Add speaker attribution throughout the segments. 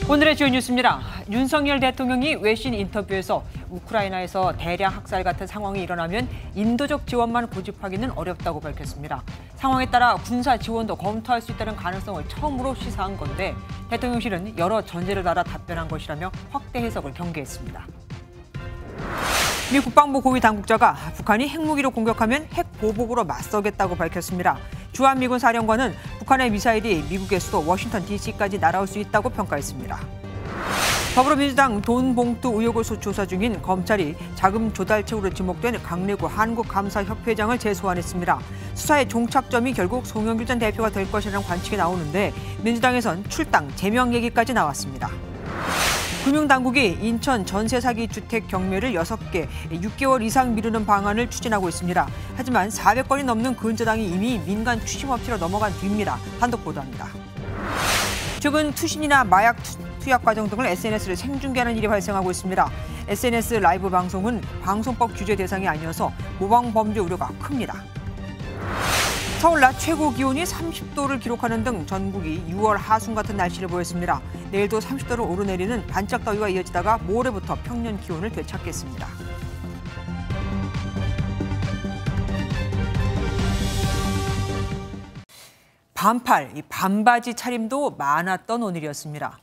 Speaker 1: 오늘의 주요 뉴스입니다. 윤석열 대통령이 외신 인터뷰에서 우크라이나에서 대량 학살 같은 상황이 일어나면 인도적 지원만 고집하기는 어렵다고 밝혔습니다. 상황에 따라 군사 지원도 검토할 수 있다는 가능성을 처음으로 시사한 건데 대통령실은 여러 전제를 달아 답변한 것이라며 확대 해석을 경계했습니다. 미 국방부 고위 당국자가 북한이 핵무기로 공격하면 핵 보복으로 맞서겠다고 밝혔습니다. 주한미군 사령관은 북한의 미사일이 미국의 수도 워싱턴 DC까지 날아올 수 있다고 평가했습니다. 더불어민주당 돈 봉투 의혹을 조사 중인 검찰이 자금 조달책으로 지목된 강래구 한국감사협회장을 재소환했습니다. 수사의 종착점이 결국 송영길 전 대표가 될 것이라는 관측이 나오는데 민주당에선 출당, 제명 얘기까지 나왔습니다. 금융당국이 인천 전세 사기 주택 경매를 6개, 6개월 이상 미루는 방안을 추진하고 있습니다. 하지만 400건이 넘는 근저당이 이미 민간 추심업체로 넘어간 뒤입니다. 단독 보도합니다. 최근 투신이나 마약 투약 과정 등을 SNS를 생중계하는 일이 발생하고 있습니다. SNS 라이브 방송은 방송법 규제 대상이 아니어서 모방 범죄 우려가 큽니다. 서울 낮 최고 기온이 30도를 기록하는 등 전국이 6월 하순 같은 날씨를 보였습니다. 내일도 30도를 오르내리는 반짝 더위가 이어지다가 모레부터 평년 기온을 되찾겠습니다. 반팔, 반바지 차림도 많았던 오늘이었습니다.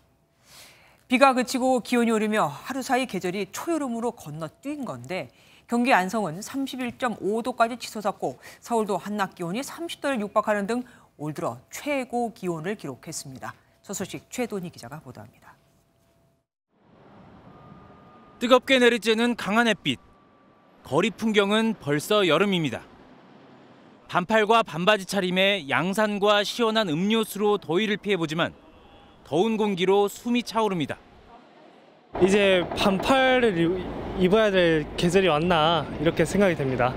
Speaker 1: 비가 그치고 기온이 오르며 하루 사이 계절이 초여름으로 건너뛴 건데 경기 안성은 31.5도까지 치솟았고 서울도 한낮 기온이 30도를 육박하는 등 올 들어 최고 기온을 기록했습니다. 저 소식 최돈희 기자가 보도합니다.
Speaker 2: 뜨겁게 내리쬐는 강한 햇빛. 거리 풍경은 벌써 여름입니다. 반팔과 반바지 차림에 양산과 시원한 음료수로 더위를 피해보지만 더운 공기로 숨이 차오릅니다.
Speaker 3: 이제 반팔을 입어야 될 계절이 왔나 이렇게 생각이 됩니다.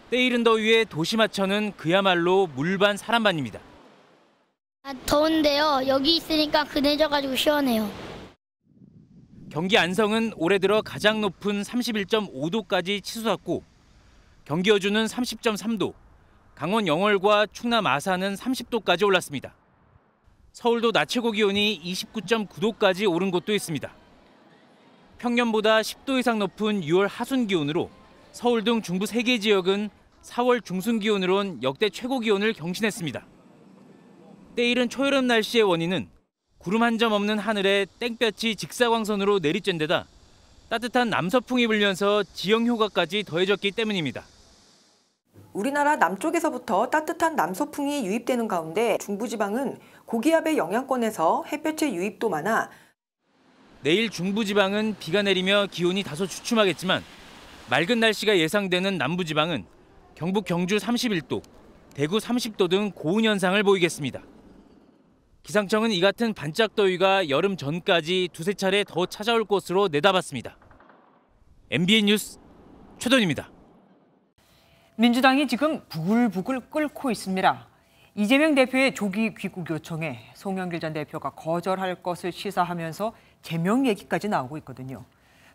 Speaker 2: 때이른 더위에 도시마천은 그야말로 물반 사람반입니다.
Speaker 4: 더운데요. 여기 있으니까 그네져가지고 시원해요.
Speaker 2: 경기 안성은 올해 들어 가장 높은 31.5도까지 치솟았고 경기 여주는 30.3도, 강원 영월과 충남 아산은 30도까지 올랐습니다. 서울도 낮 최고 기온이 29.9도까지 오른 곳도 있습니다. 평년보다 10도 이상 높은 6월 하순 기온으로 서울 등 중부 3개 지역은 4월 중순 기온으론 역대 최고 기온을 경신했습니다. 때이른 초여름 날씨의 원인은 구름 한 점 없는 하늘에 땡볕이 직사광선으로 내리쬐는 데다 따뜻한 남서풍이 불면서 지형 효과까지 더해졌기 때문입니다.
Speaker 5: 우리나라 남쪽에서부터 따뜻한 남서풍이 유입되는 가운데 중부지방은 고기압의 영향권에서 햇볕의 유입도 많아
Speaker 2: 내일 중부지방은 비가 내리며 기온이 다소 주춤하겠지만 맑은 날씨가 예상되는 남부지방은 경북 경주 31도, 대구 30도 등 고온 현상을 보이겠습니다. 기상청은 이 같은 반짝 더위가 여름 전까지 두세 차례 더 찾아올 것으로 내다봤습니다. MBN 뉴스 최돈입니다.
Speaker 1: 민주당이 지금 부글부글 끓고 있습니다. 이재명 대표의 조기 귀국 요청에 송영길 전 대표가 거절할 것을 시사하면서 제명 얘기까지 나오고 있거든요.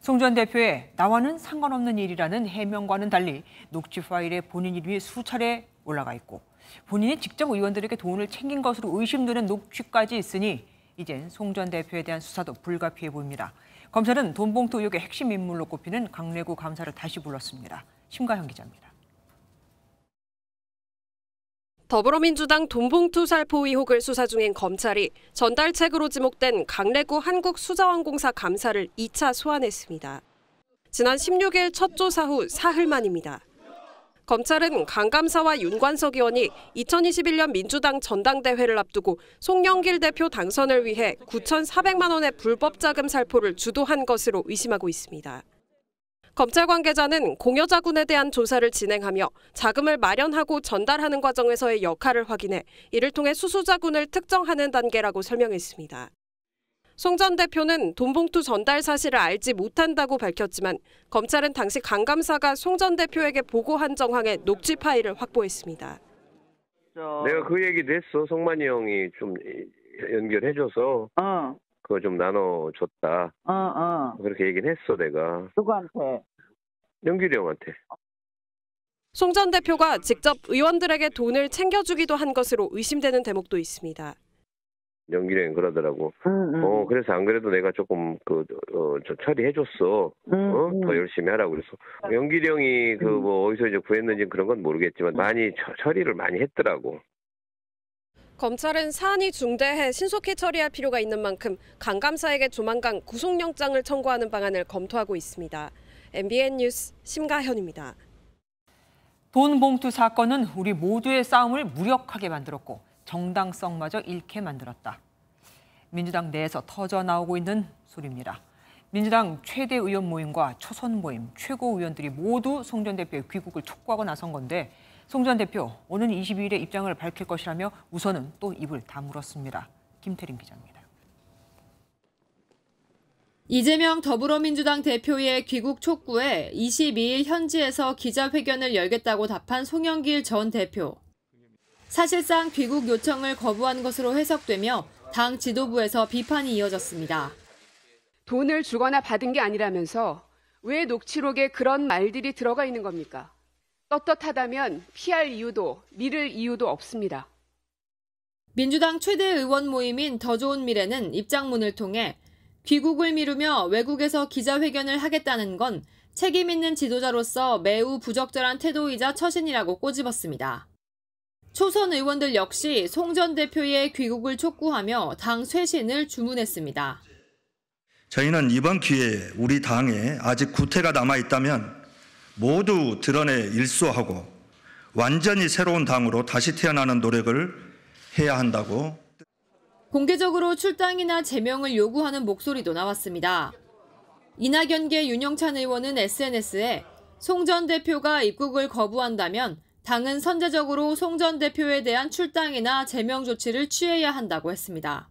Speaker 1: 송 전 대표의 나와는 상관없는 일이라는 해명과는 달리 녹취 파일에 본인 이름이 수차례 올라가 있고 본인이 직접 의원들에게 돈을 챙긴 것으로 의심되는 녹취까지 있으니 이젠 송 전 대표에 대한 수사도 불가피해 보입니다. 검찰은 돈봉투 의혹의 핵심 인물로 꼽히는 강래구 감사를 다시 불렀습니다. 심가현 기자입니다.
Speaker 6: 더불어민주당 돈봉투 살포 의혹을 수사 중인 검찰이 전달책으로 지목된 강래구 한국수자원공사 감사를 2차 소환했습니다. 지난 16일 첫 조사 후 사흘 만입니다. 검찰은 강 감사와 윤관석 의원이 2021년 민주당 전당대회를 앞두고 송영길 대표 당선을 위해 9,400만 원의 불법 자금 살포를 주도한 것으로 의심하고 있습니다. 검찰 관계자는 공여자군에 대한 조사를 진행하며 자금을 마련하고 전달하는 과정에서의 역할을 확인해 이를 통해 수수자군을 특정하는 단계라고 설명했습니다. 송 전 대표는 돈봉투 전달 사실을 알지 못한다고 밝혔지만 검찰은 당시 강 감사가 송 전 대표에게 보고한 정황의 녹취 파일을 확보했습니다.
Speaker 7: 내가 그 얘기도 했어. 송만이 형이 좀 연결해줘서 그거 좀 나눠줬다. 그렇게 얘기는 했어 내가.
Speaker 8: 누구한테?
Speaker 7: 영길이 형한테.
Speaker 6: 송 전 대표가 직접 의원들에게 돈을 챙겨주기도 한 것으로 의심되는 대목도 있습니다.
Speaker 7: 연기령이 그러더라고. 그래서 안 그래도 내가 조금 저 처리해줬어. 더 열심히 하라고 그래서. 연기령이 어디서 이제 구했는지 그런 건 모르겠지만 많이 처리를 많이 했더라고.
Speaker 6: 검찰은 사안이 중대해 신속히 처리할 필요가 있는 만큼 강 감사에게 조만간 구속영장을 청구하는 방안을 검토하고 있습니다. MBN 뉴스 심가현입니다.
Speaker 1: 돈 봉투 사건은 우리 모두의 싸움을 무력하게 만들었고 정당성마저 잃게 만들었다. 민주당 내에서 터져나오고 있는 소리입니다. 민주당 최대 의원 모임과 초선 모임, 최고위원들이 모두 송 전 대표의 귀국을 촉구하고 나선 건데 송 전 대표 오는 22일에 입장을 밝힐 것이라며 우선은 또 입을 다물었습니다. 김태린 기자입니다.
Speaker 8: 이재명 더불어민주당 대표의 귀국 촉구에 22일 현지에서 기자회견을 열겠다고 답한 송영길 전 대표. 사실상 귀국 요청을 거부한 것으로 해석되며 당 지도부에서 비판이 이어졌습니다.
Speaker 9: 돈을 주거나 받은 게 아니라면서 왜 녹취록에 그런 말들이 들어가 있는 겁니까? 떳떳하다면 피할 이유도 미룰 이유도 없습니다.
Speaker 8: 민주당 최대 의원 모임인 더 좋은 미래는 입장문을 통해 귀국을 미루며 외국에서 기자회견을 하겠다는 건 책임 있는 지도자로서 매우 부적절한 태도이자 처신이라고 꼬집었습니다. 초선 의원들 역시 송 전 대표의 귀국을 촉구하며 당 쇄신을 주문했습니다.
Speaker 10: 저희는 이번 기회에 우리 당에 아직 구태가 남아있다면 모두 드러내 일소하고 완전히 새로운 당으로 다시 태어나는 노력을 해야 한다고.
Speaker 8: 공개적으로 출당이나 제명을 요구하는 목소리도 나왔습니다. 이낙연계 윤영찬 의원은 SNS에 송 전 대표가 입국을 거부한다면 당은 선제적으로 송 전 대표에 대한 출당이나 제명 조치를 취해야 한다고 했습니다.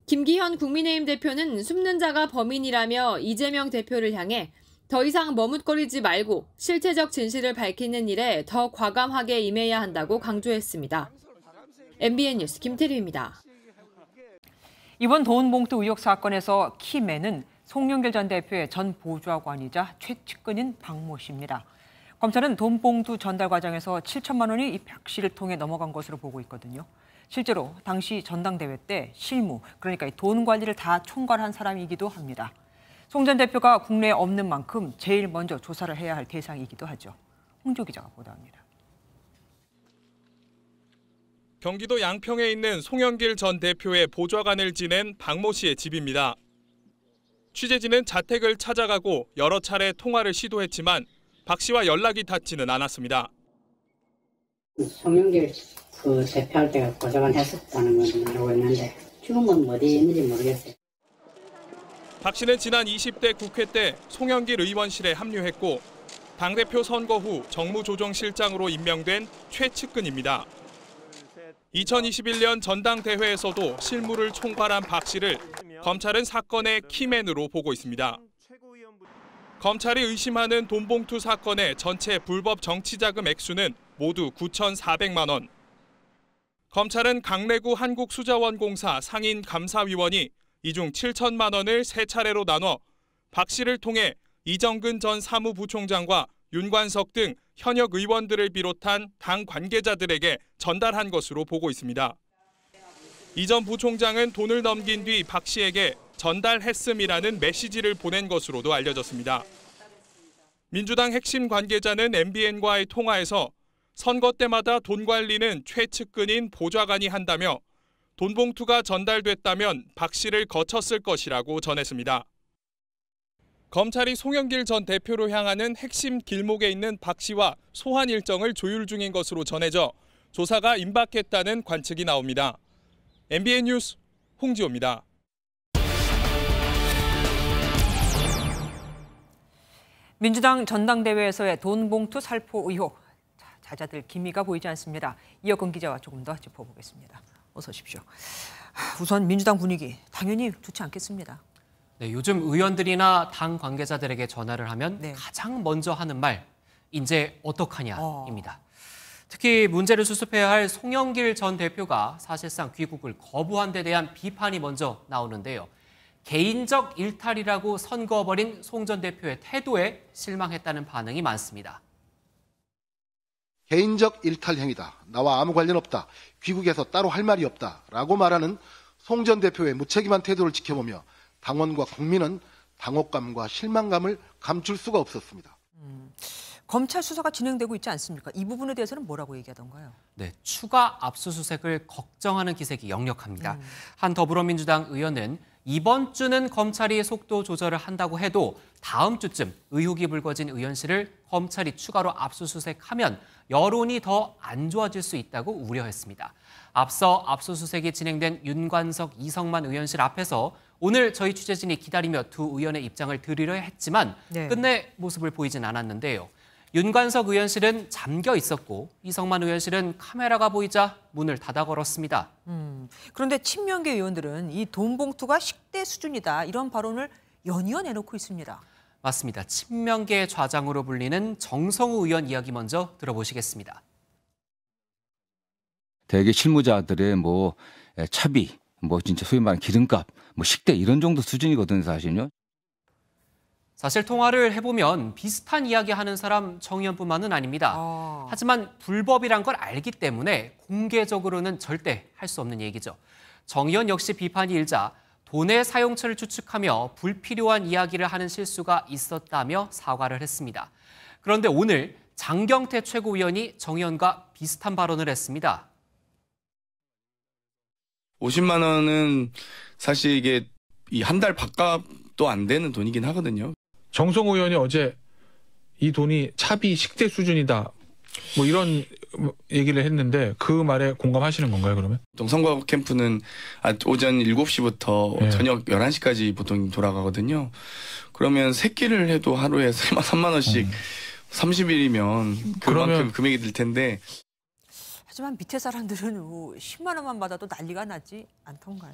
Speaker 8: 김기현 국민의힘 대표는 숨는 자가 범인이라며 이재명 대표를 향해 더 이상 머뭇거리지 말고 실체적 진실을 밝히는 일에 더 과감하게 임해야 한다고 강조했습니다. MBN 뉴스 김태리입니다.
Speaker 1: 이번 돈 봉투 의혹 사건에서 키맨은 송영길 전 대표의 전 보좌관이자 최측근인 박모 씨입니다. 검찰은 돈 봉투 전달 과정에서 7천만 원이 이 박 씨를 통해 넘어간 것으로 보고 있거든요. 실제로 당시 전당대회 때 실무, 그러니까 돈 관리를 다 총괄한 사람이기도 합니다. 송 전 대표가 국내에 없는 만큼 제일 먼저 조사를 해야 할 대상이기도 하죠. 홍조 기자가 보도합니다.
Speaker 11: 경기도 양평에 있는 송영길 전 대표의 보좌관을 지낸 박모 씨의 집입니다. 취재진은 자택을 찾아가고 여러 차례 통화를 시도했지만 박 씨와 연락이 닿지는 않았습니다.
Speaker 12: 송영길 대표할 때 보좌관 했었다는 건 알고 있는데 지금은 어디 있는지 모르겠어요.
Speaker 11: 박 씨는 지난 20대 국회 때 송영길 의원실에 합류했고 당대표 선거 후 정무조정실장으로 임명된 최측근입니다. 2021년 전당대회에서도 실무를 총괄한 박 씨를 검찰은 사건의 키맨으로 보고 있습니다. 검찰이 의심하는 돈봉투 사건의 전체 불법 정치자금 액수는 모두 9,400만 원. 검찰은 강래구 한국수자원공사 상인 감사위원이 이 중 7천만 원을 세 차례로 나눠 박 씨를 통해 이정근 전 사무부총장과 윤관석 등 현역 의원들을 비롯한 당 관계자들에게 전달한 것으로 보고 있습니다. 이 전 부총장은 돈을 넘긴 뒤 박 씨에게 전달했음이라는 메시지를 보낸 것으로도 알려졌습니다. 민주당 핵심 관계자는 MBN과의 통화에서 선거 때마다 돈 관리는 최측근인 보좌관이 한다며 돈 봉투가 전달됐다면 박 씨를 거쳤을 것이라고 전했습니다. 검찰이 송영길 전 대표로 향하는 핵심 길목에 있는 박 씨와 소환 일정을 조율 중인 것으로 전해져 조사가 임박했다는 관측이 나옵니다. MBN 뉴스 홍지호입니다.
Speaker 1: 민주당 전당대회에서의 돈 봉투 살포 의혹. 자자들 기미가 보이지 않습니다. 이혁근 기자와 조금 더 짚어보겠습니다. 어서 오십시오. 우선 민주당 분위기 당연히 좋지 않겠습니다.
Speaker 13: 네, 요즘 의원들이나 당 관계자들에게 전화를 하면 가장 먼저 하는 말, 이제 어떡하냐입니다. 특히 문제를 수습해야 할 송영길 전 대표가 사실상 귀국을 거부한 데 대한 비판이 먼저 나오는데요. 개인적 일탈이라고 선거버린 송 전 대표의 태도에 실망했다는 반응이 많습니다.
Speaker 14: 개인적 일탈 행위다. 나와 아무 관련 없다. 귀국에서 따로 할 말이 없다. 라고 말하는 송 전 대표의 무책임한 태도를 지켜보며 당원과 국민은 당혹감과 실망감을 감출 수가 없었습니다.
Speaker 1: 검찰 수사가 진행되고 있지 않습니까? 이 부분에 대해서는 뭐라고 얘기하던가요?
Speaker 13: 네, 추가 압수수색을 걱정하는 기색이 역력합니다. 한 더불어민주당 의원은 이번 주는 검찰이 속도 조절을 한다고 해도 다음 주쯤 의혹이 불거진 의원실을 검찰이 추가로 압수수색하면 여론이 더 안 좋아질 수 있다고 우려했습니다. 앞서 압수수색이 진행된 윤관석, 이성만 의원실 앞에서 오늘 저희 취재진이 기다리며 두 의원의 입장을 들으려 했지만 끝내 모습을 보이진 않았는데요. 윤관석 의원실은 잠겨 있었고 이성만 의원실은 카메라가 보이자 문을 닫아 걸었습니다.
Speaker 1: 그런데 친명계 의원들은 이 돈 봉투가 식대 수준이다 이런 발언을 연이어 내놓고 있습니다.
Speaker 13: 맞습니다. 친명계 좌장으로 불리는 정성우 의원 이야기 먼저 들어보시겠습니다.
Speaker 15: 대개 실무자들의 차비, 진짜 소위 말하는 기름값, 식대 이런 정도 수준이거든요, 사실은요.
Speaker 13: 사실 통화를 해보면 비슷한 이야기 하는 사람 정의원뿐만은 아닙니다. 하지만 불법이란 걸 알기 때문에 공개적으로는 절대 할 수 없는 얘기죠. 정의원 역시 비판이 일자 돈의 사용처를 추측하며 불필요한 이야기를 하는 실수가 있었다며 사과를 했습니다. 그런데 오늘 장경태 최고위원이 정의원과 비슷한 발언을 했습니다.
Speaker 16: 50만 원은 사실 이게 한 달 밥값도 안 되는 돈이긴 하거든요.
Speaker 17: 정성호 의원이 어제 이 돈이 차비 식대 수준이다 이런 얘기를 했는데 그 말에 공감하시는 건가요, 그러면?
Speaker 16: 보통 선거 캠프는 오전 7시부터 저녁 11시까지 보통 돌아가거든요. 그러면 3끼를 해도 하루에 3만 원씩 30일이면 그만큼 금액이 들 텐데.
Speaker 1: 하지만 밑에 사람들은 10만 원만 받아도 난리가 나지 않던가요?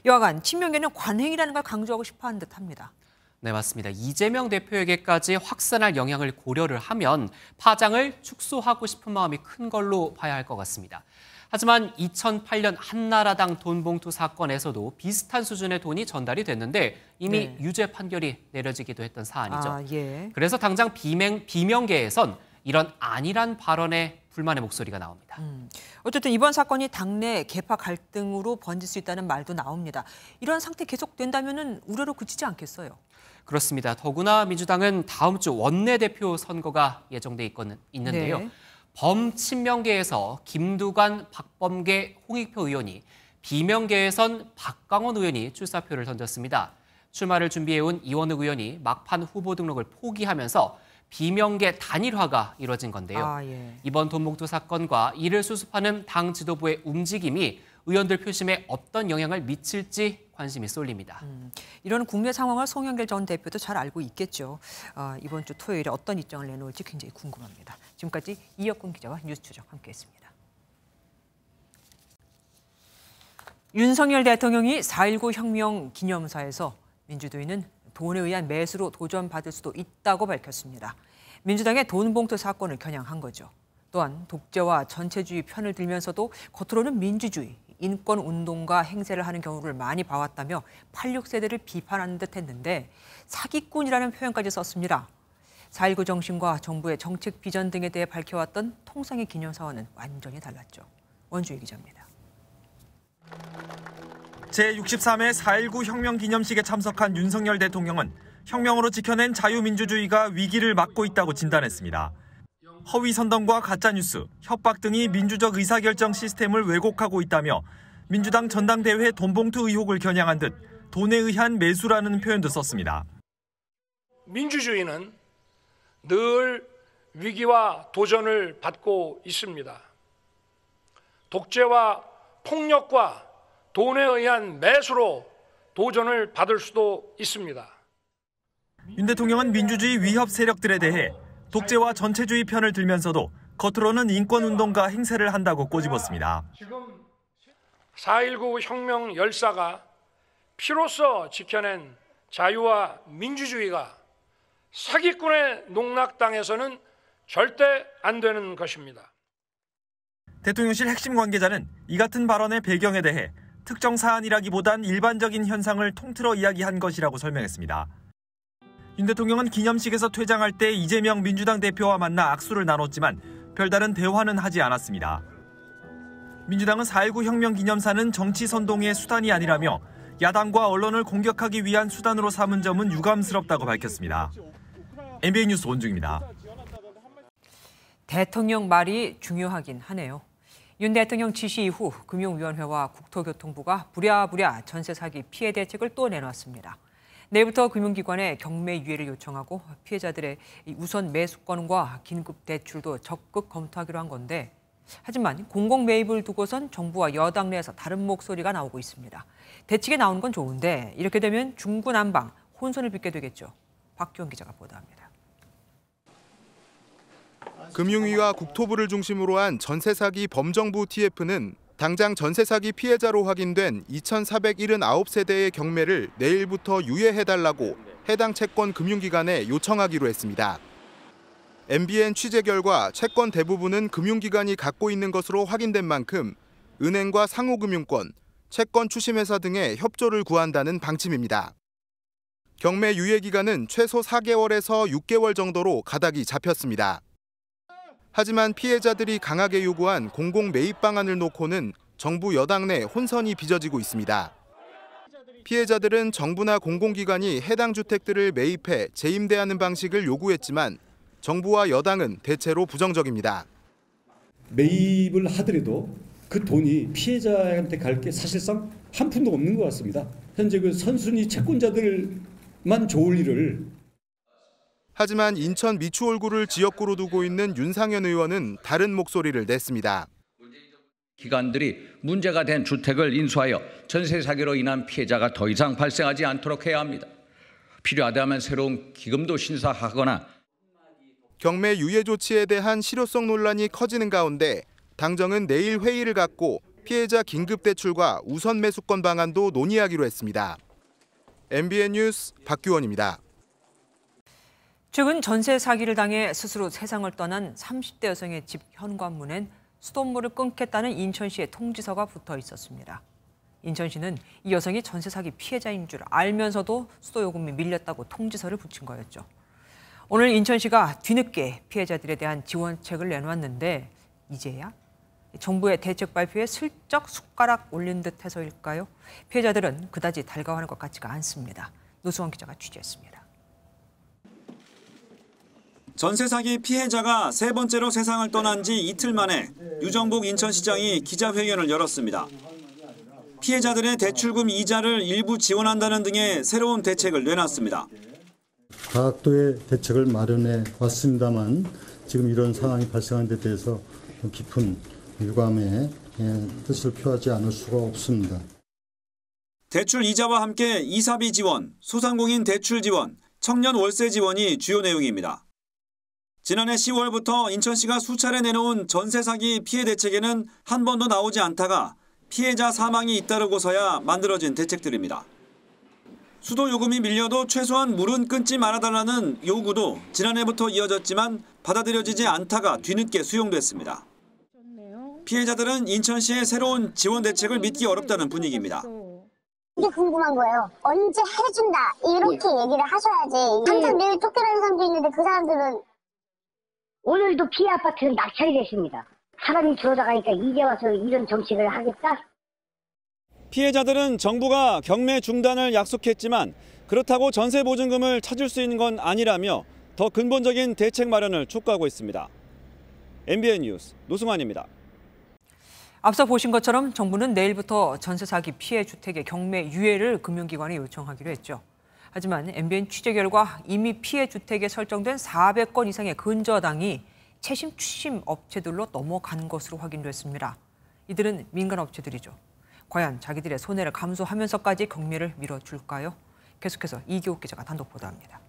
Speaker 1: 여하간 친명계는 관행이라는 걸 강조하고 싶어하는 듯합니다.
Speaker 13: 네, 맞습니다. 이재명 대표에게까지 확산할 영향을 고려를 하면 파장을 축소하고 싶은 마음이 큰 걸로 봐야 할 것 같습니다. 하지만 2008년 한나라당 돈봉투 사건에서도 비슷한 수준의 돈이 전달이 됐는데 이미 유죄 판결이 내려지기도 했던 사안이죠. 그래서 당장 비명계에선 이런 안일한 발언에 불만의 목소리가 나옵니다.
Speaker 1: 어쨌든 이번 사건이 당내 계파 갈등으로 번질 수 있다는 말도 나옵니다. 이런 상태 계속된다면 우려로 그치지 않겠어요?
Speaker 13: 그렇습니다. 더구나 민주당은 다음 주 원내대표 선거가 예정돼 있는데요. 범친명계에서 김두관, 박범계, 홍익표 의원이, 비명계에선 박강원 의원이 출사표를 던졌습니다. 출마를 준비해온 이원욱 의원이 막판 후보 등록을 포기하면서 비명계 단일화가 이뤄진 건데요. 이번 돈봉투 사건과 이를 수습하는 당 지도부의 움직임이 의원들 표심에 어떤 영향을 미칠지 관심이 쏠립니다.
Speaker 1: 이런 국내 상황을 송영길 전 대표도 잘 알고 있겠죠. 이번 주 토요일에 어떤 입장을 내놓을지 굉장히 궁금합니다. 지금까지 이혁근 기자와 뉴스추적 함께했습니다. 윤석열 대통령이 4.19 혁명 기념사에서 민주주의는 돈에 의한 매수로 도전받을 수도 있다고 밝혔습니다. 민주당의 돈봉투 사건을 겨냥한 거죠. 또한 독재와 전체주의 편을 들면서도 겉으로는 민주주의, 인권운동가 행세를 하는 경우를 많이 봐왔다며 86세대를 비판하는 듯 했는데 사기꾼이라는 표현까지 썼습니다. 4.19 정신과 정부의 정책 비전 등에 대해 밝혀왔던 통상의 기념사와는 완전히 달랐죠. 원주희 기자입니다.
Speaker 18: 제63회 4.19 혁명 기념식에 참석한 윤석열 대통령은 혁명으로 지켜낸 자유민주주의가 위기를 맞고 있다고 진단했습니다. 허위 선동과 가짜뉴스, 협박 등이 민주적 의사결정 시스템을 왜곡하고 있다며 민주당 전당대회 돈봉투 의혹을 겨냥한 듯 돈에 의한 매수라는 표현도 썼습니다.
Speaker 19: 민주주의는 늘 위기와 도전을 받고 있습니다. 독재와 폭력과 돈에 의한 매수로 도전을 받을 수도 있습니다.
Speaker 18: 윤 대통령은 민주주의 위협 세력들에 대해 독재와 전체주의 편을 들면서도 겉으로는 인권운동가 행세를 한다고 꼬집었습니다.
Speaker 19: 지금 4.19 혁명 열사가 피로써 지켜낸 자유와 민주주의가 사기꾼의 농락당해서는 절대 안 되는 것입니다.
Speaker 18: 대통령실 핵심 관계자는 이 같은 발언의 배경에 대해 특정 사안이라기보단 일반적인 현상을 통틀어 이야기한 것이라고 설명했습니다. 윤 대통령은 기념식에서 퇴장할 때 이재명 민주당 대표와 만나 악수를 나눴지만 별다른 대화는 하지 않았습니다. 민주당은 4.19 혁명 기념사는 정치 선동의 수단이 아니라며 야당과 언론을 공격하기 위한 수단으로 삼은 점은 유감스럽다고 밝혔습니다. MBN 뉴스 원중입니다.
Speaker 1: 대통령 말이 중요하긴 하네요. 윤 대통령 지시 이후 금융위원회와 국토교통부가 부랴부랴 전세 사기 피해 대책을 또 내놨습니다. 내일부터 금융기관에 경매 유예를 요청하고 피해자들의 우선 매수권과 긴급 대출도 적극 검토하기로 한 건데, 하지만 공공 매입을 두고선 정부와 여당 내에서 다른 목소리가 나오고 있습니다. 대책이 나오는 건 좋은데 이렇게 되면 중구난방 혼선을 빚게 되겠죠. 박기원 기자가 보도합니다.
Speaker 20: 금융위와 국토부를 중심으로 한 전세 사기 범정부 TF는 당장 전세 사기 피해자로 확인된 2,479세대의 경매를 내일부터 유예해달라고 해당 채권 금융기관에 요청하기로 했습니다. MBN 취재 결과 채권 대부분은 금융기관이 갖고 있는 것으로 확인된 만큼 은행과 상호금융권, 채권 추심회사 등의 협조를 구한다는 방침입니다. 경매 유예 기간은 최소 4개월에서 6개월 정도로 가닥이 잡혔습니다. 하지만 피해자들이 강하게 요구한 공공 매입 방안을 놓고는 정부 여당 내 혼선이 빚어지고 있습니다. 피해자들은 정부나 공공기관이 해당 주택들을 매입해 재임대하는 방식을 요구했지만 정부와 여당은 대체로 부정적입니다.
Speaker 21: 매입을 하더라도 그 돈이 피해자한테 갈 게 사실상 한 푼도 없는 것 같습니다. 현재 그 선순위 채권자들만 좋을 일을.
Speaker 20: 하지만 인천 미추홀구를 지역구로 두고 있는 윤상현 의원은 다른 목소리를 냈습니다.
Speaker 22: 기관들이 문제가 된 주택을 인수하여 전세 사기로 인한 피해자가 더 이상 발생하지 않도록 해야 합니다. 필요하다면 새로운 기금도 신설하거나.
Speaker 20: 경매 유예 조치에 대한 실효성 논란이 커지는 가운데 당정은 내일 회의를 갖고 피해자 긴급 대출과 우선 매수권 방안도 논의하기로 했습니다. MBN 뉴스 박규원입니다.
Speaker 1: 최근 전세 사기를 당해 스스로 세상을 떠난 30대 여성의 집 현관문엔 수돗물을 끊겠다는 인천시의 통지서가 붙어 있었습니다. 인천시는 이 여성이 전세 사기 피해자인 줄 알면서도 수도 요금이 밀렸다고 통지서를 붙인 거였죠. 오늘 인천시가 뒤늦게 피해자들에 대한 지원책을 내놓았는데 이제야 정부의 대책 발표에 슬쩍 숟가락 올린 듯 해서일까요? 피해자들은 그다지 달가워하는 것 같지가 않습니다. 노수원 기자가 취재했습니다.
Speaker 23: 전세 사기 피해자가 세 번째로 세상을 떠난 지 이틀 만에 유정복 인천시장이 기자회견을 열었습니다. 피해자들의 대출금 이자를 일부 지원한다는 등의 새로운 대책을 내놨습니다.
Speaker 24: 다각도의 대책을 마련해 왔습니다만 지금 이런 상황이 발생한 데 대해서 깊은 유감의 뜻을 표하지 않을 수가 없습니다.
Speaker 23: 대출 이자와 함께 이사비 지원, 소상공인 대출 지원, 청년 월세 지원이 주요 내용입니다. 지난해 10월부터 인천시가 수차례 내놓은 전세 사기 피해 대책에는 한 번도 나오지 않다가 피해자 사망이 잇따르고서야 만들어진 대책들입니다. 수도 요금이 밀려도 최소한 물은 끊지 말아달라는 요구도 지난해부터 이어졌지만 받아들여지지 않다가 뒤늦게 수용됐습니다. 피해자들은 인천시의 새로운 지원 대책을 믿기 어렵다는 분위기입니다.
Speaker 25: 이게 궁금한 거예요. 언제 해준다 이렇게 얘기를 하셔야지. 항상 매일 쫓겨나는 사람도 있는데 그 사람들은 오늘도 피해 아파트는 낙찰이 됐습니다. 사람이 들어다가니까 이제 와서 이런 정책을 하겠다?
Speaker 23: 피해자들은 정부가 경매 중단을 약속했지만 그렇다고 전세 보증금을 찾을 수 있는 건 아니라며 더 근본적인 대책 마련을 촉구하고 있습니다. MBN 뉴스 노승환입니다.
Speaker 1: 앞서 보신 것처럼 정부는 내일부터 전세 사기 피해 주택의 경매 유예를 금융기관에 요청하기로 했죠. 하지만 MBN 취재 결과 이미 피해 주택에 설정된 400건 이상의 근저당이 채심 추심 업체들로 넘어간 것으로 확인됐습니다. 이들은 민간 업체들이죠. 과연 자기들의 손해를 감수하면서까지 경매를 미뤄줄까요? 계속해서 이기옥 기자가 단독 보도합니다.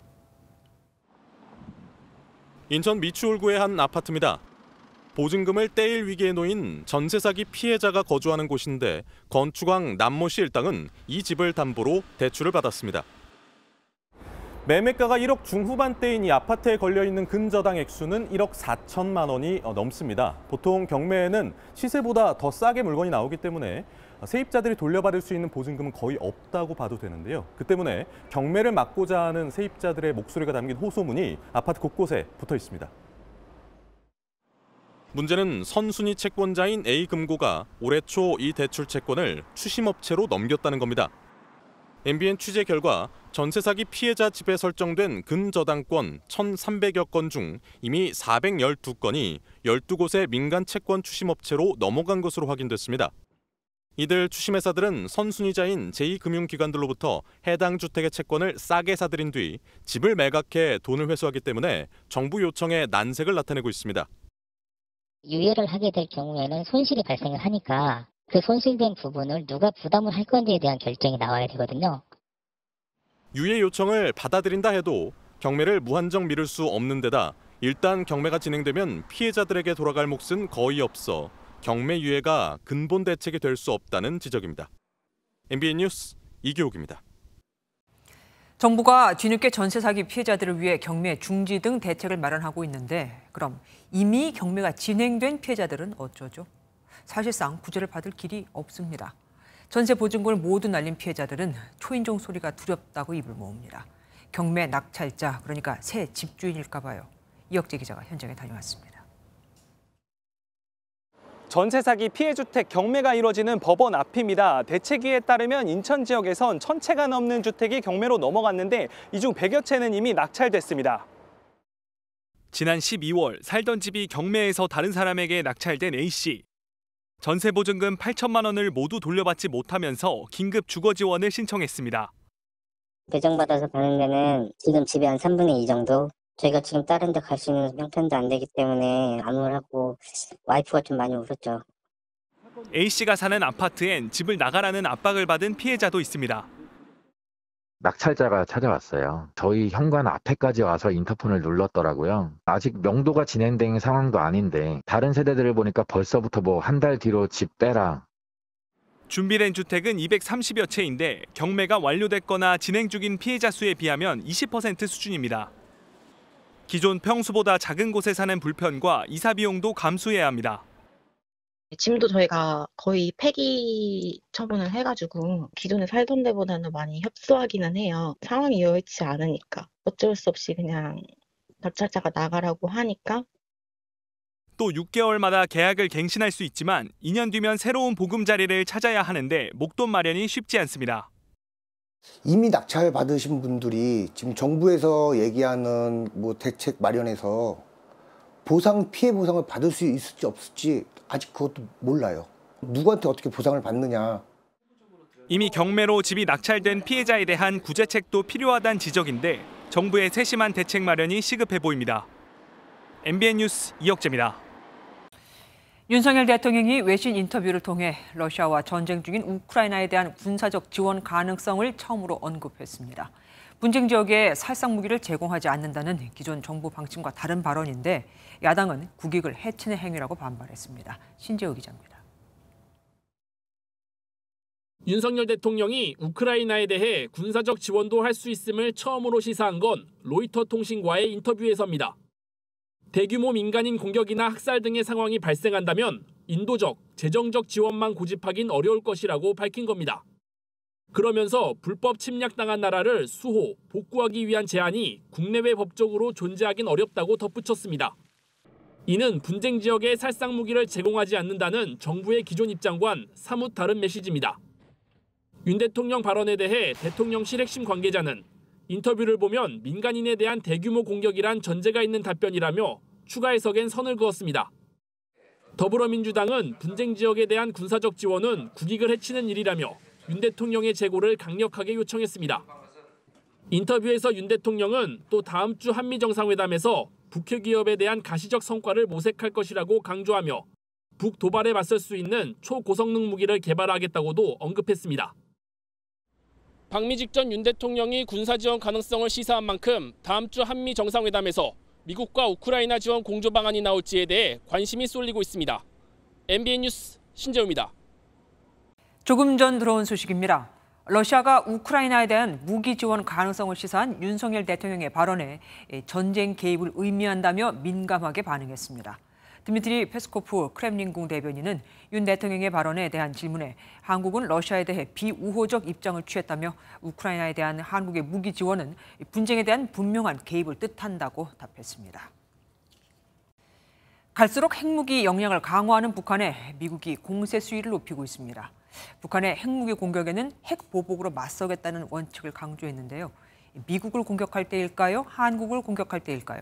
Speaker 26: 인천 미추홀구의 한 아파트입니다. 보증금을 떼일 위기에 놓인 전세 사기 피해자가 거주하는 곳인데 건축왕 남모 씨 일당은 이 집을 담보로 대출을 받았습니다. 매매가가 1억 중후반대인 이 아파트에 걸려있는 근저당 액수는 1억 4천만 원이 넘습니다. 보통 경매에는 시세보다 더 싸게 물건이 나오기 때문에 세입자들이 돌려받을 수 있는 보증금은 거의 없다고 봐도 되는데요. 그 때문에 경매를 막고자 하는 세입자들의 목소리가 담긴 호소문이 아파트 곳곳에 붙어 있습니다. 문제는 선순위 채권자인 A금고가 올해 초 이 대출 채권을 추심업체로 넘겼다는 겁니다. MBN 취재 결과 전세 사기 피해자 집에 설정된 근저당권 1,300여 건 중 이미 412건이 12곳의 민간 채권 추심업체로 넘어간 것으로 확인됐습니다. 이들 추심회사들은 선순위자인 제2금융기관들로부터 해당 주택의 채권을 싸게 사들인 뒤 집을 매각해 돈을 회수하기 때문에 정부 요청에 난색을 나타내고 있습니다.
Speaker 2: 유예를 하게 될 경우에는 손실이 발생을 하니까 그 손실된 부분을 누가 부담을 할 건지에 대한 결정이 나와야 되거든요.
Speaker 26: 유예 요청을 받아들인다 해도 경매를 무한정 미룰 수 없는 데다 일단 경매가 진행되면 피해자들에게 돌아갈 몫은 거의 없어 경매 유예가 근본 대책이 될 수 없다는 지적입니다. MBN 뉴스 이규옥입니다.
Speaker 1: 정부가 뒤늦게 전세 사기 피해자들을 위해 경매 중지 등 대책을 마련하고 있는데 그럼 이미 경매가 진행된 피해자들은 어쩌죠? 사실상 구제를 받을 길이 없습니다. 전세 보증금을 모두 날린 피해자들은 초인종 소리가 두렵다고 입을 모읍니다. 경매 낙찰자, 그러니까 새 집주인일까 봐요. 이혁재 기자가 현장에 다녀왔습니다.
Speaker 3: 전세 사기 피해 주택 경매가 이뤄지는 법원 앞입니다. 대책위에 따르면 인천 지역에선 1,000채가 넘는 주택이 경매로 넘어갔는데 이 중 100여 채는 이미 낙찰됐습니다. 지난 12월 살던 집이 경매에서 다른 사람에게 낙찰된 A씨. 전세 보증금 8천만 원을 모두 돌려받지 못하면서 긴급 주거 지원을 신청했습니다.
Speaker 2: 배정받아서 가는 데는 지금 집의 한 3분의 2 정도? 저희가 지금 다른 데 갈 수 있는 형편도 안 되기 때문에 안무를 하고 와이프가 좀 많이 울었죠.
Speaker 3: A씨가 사는 아파트엔 집을 나가라는 압박을 받은 피해자도 있습니다.
Speaker 4: 낙찰자가 찾아왔어요. 저희 현관 앞에까지 와서 인터폰을 눌렀더라고요. 아직 명도가 진행된 상황도 아닌데 다른 세대들을 보니까 벌써부터 뭐 한 달 뒤로 집 빼라.
Speaker 3: 준비된 주택은 230여 채인데 경매가 완료됐거나 진행 중인 피해자 수에 비하면 20% 수준입니다. 기존 평수보다 작은 곳에 사는 불편과 이사 비용도 감수해야 합니다.
Speaker 5: 짐도 저희가 거의 폐기 처분을 해가지고 기존에 살던 데보다는 많이 협소하기는 해요. 상황이 여의치 않으니까 어쩔 수 없이 그냥 낙찰자가 나가라고 하니까.
Speaker 3: 또 6개월마다 계약을 갱신할 수 있지만 2년 뒤면 새로운 보금자리를 찾아야 하는데 목돈 마련이 쉽지 않습니다.
Speaker 6: 이미 낙찰 받으신 분들이 지금 정부에서 얘기하는 뭐 대책 마련해서 피해 보상을 받을 수 있을지 없을지 아직 그것도 몰라요. 누구한테 어떻게 보상을 받느냐.
Speaker 3: 이미 경매로 집이 낙찰된 피해자에 대한 구제책도 필요하다는 지적인데 정부의 세심한 대책 마련이 시급해 보입니다. MBN 뉴스 이혁재입니다.
Speaker 1: 윤석열 대통령이 외신 인터뷰를 통해 러시아와 전쟁 중인 우크라이나에 대한 군사적 지원 가능성을 처음으로 언급했습니다. 분쟁 지역에 살상 무기를 제공하지 않는다는 기존 정부 방침과 다른 발언인데 야당은 국익을 해치는 행위라고 반발했습니다. 신재우 기자입니다.
Speaker 7: 윤석열 대통령이 우크라이나에 대해 군사적 지원도 할 수 있음을 처음으로 시사한 건 로이터 통신과의 인터뷰에서입니다. 대규모 민간인 공격이나 학살 등의 상황이 발생한다면 인도적, 재정적 지원만 고집하긴 어려울 것이라고 밝힌 겁니다. 그러면서 불법 침략당한 나라를 수호, 복구하기 위한 제한이 국내외 법적으로 존재하긴 어렵다고 덧붙였습니다. 이는 분쟁 지역에 살상 무기를 제공하지 않는다는 정부의 기존 입장과는 사뭇 다른 메시지입니다. 윤 대통령 발언에 대해 대통령실 핵심 관계자는 인터뷰를 보면 민간인에 대한 대규모 공격이란 전제가 있는 답변이라며 추가 해석엔 선을 그었습니다. 더불어민주당은 분쟁 지역에 대한 군사적 지원은 국익을 해치는 일이라며 윤 대통령의 재고를 강력하게 요청했습니다. 인터뷰에서 윤 대통령은 또 다음 주 한미 정상회담에서 북핵 위협에 대한 가시적 성과를 모색할 것이라고 강조하며 북 도발에 맞설 수 있는 초고성능 무기를 개발하겠다고도 언급했습니다. 방미 직전 윤 대통령이 군사 지원 가능성을 시사한 만큼 다음 주 한미 정상회담에서 미국과 우크라이나 지원 공조 방안이 나올지에 대해 관심이 쏠리고 있습니다. MBN 뉴스 신재우입니다.
Speaker 1: 조금 전 들어온 소식입니다. 러시아가 우크라이나에 대한 무기 지원 가능성을 시사한 윤석열 대통령의 발언에 전쟁 개입을 의미한다며 민감하게 반응했습니다. 드미트리 페스코프 크렘린궁 대변인은 윤 대통령의 발언에 대한 질문에 한국은 러시아에 대해 비우호적 입장을 취했다며 우크라이나에 대한 한국의 무기 지원은 분쟁에 대한 분명한 개입을 뜻한다고 답했습니다. 갈수록 핵무기 역량을 강화하는 북한에 미국이 공세 수위를 높이고 있습니다. 북한의 핵무기 공격에는 핵 보복으로 맞서겠다는 원칙을 강조했는데요. 미국을 공격할 때일까요? 한국을 공격할 때일까요?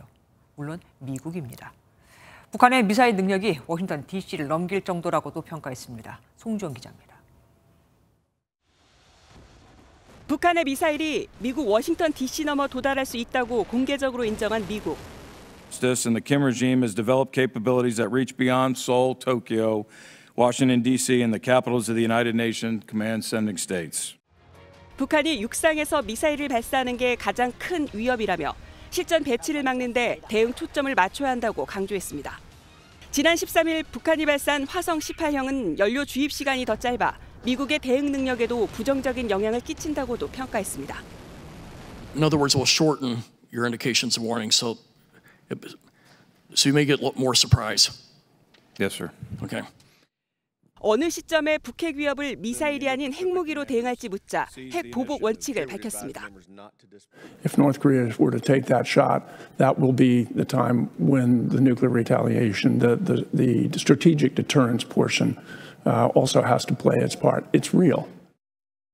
Speaker 1: 물론 미국입니다. 북한의 미사일 능력이 워싱턴 DC를 넘길 정도라고도 평가했습니다. 송주영 기자입니다.
Speaker 8: 북한의 미사일이 미국 워싱턴 DC 넘어 도달할 수 있다고 공개적으로 인정한 미국.
Speaker 9: This and the Kim regime has developed capabilities that reach beyond Seoul, Tokyo, Washington D.C. and the capitals of the United Nations command sending states.
Speaker 8: 북한이 육상에서 미사일을 발사하는 게 가장 큰 위협이라며 실전 배치를 막는 데 대응 초점을 맞춰야 한다고 강조했습니다. 지난 13일 북한이 발사한 화성 18형은 연료 주입 시간이 더 짧아 미국의 대응 능력에도 부정적인 영향을 끼친다고도 평가했습니다.
Speaker 10: In other words, it will shorten your indications of warning, so you may get more surprise.
Speaker 9: Yes, sir.
Speaker 10: Okay.
Speaker 8: 어느 시점에 북핵 위협을 미사일이 아닌 핵무기로 대응할지 묻자 핵 보복 원칙을 밝혔습니다.
Speaker 19: If North Korea were to take that shot, that will be the time when the nuclear retaliation, the strategic deterrence portion also has to play its part. It's real.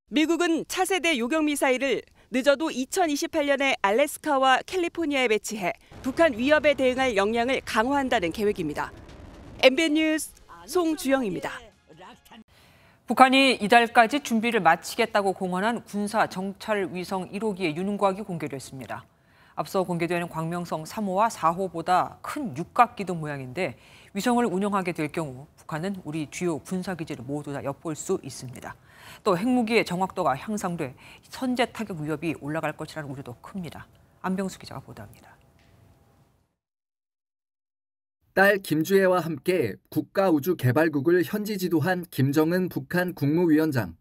Speaker 8: 미국은 차세대 요격 미사일을 늦어도 2028년에 알래스카와 캘리포니아에 배치해 북한 위협에 대응할 역량을 강화한다는 계획입니다. MBN 뉴스 송주영입니다.
Speaker 1: 북한이 이달까지 준비를 마치겠다고 공언한 군사 정찰 위성 1호기의 유능곽이 공개됐습니다. 앞서 공개된 광명성 3호와 4호보다 큰 육각기둥 모양인데 위성을 운영하게 될 경우 북한은 우리 주요 군사기지를 모두 다 엿볼 수 있습니다. 또 핵무기의 정확도가 향상돼 선제 타격 위협이 올라갈 것이라는 우려도 큽니다. 안병수 기자가 보도합니다.
Speaker 11: 딸 김주애와 함께 국가우주개발국을 현지 지도한 김정은 북한 국무위원장.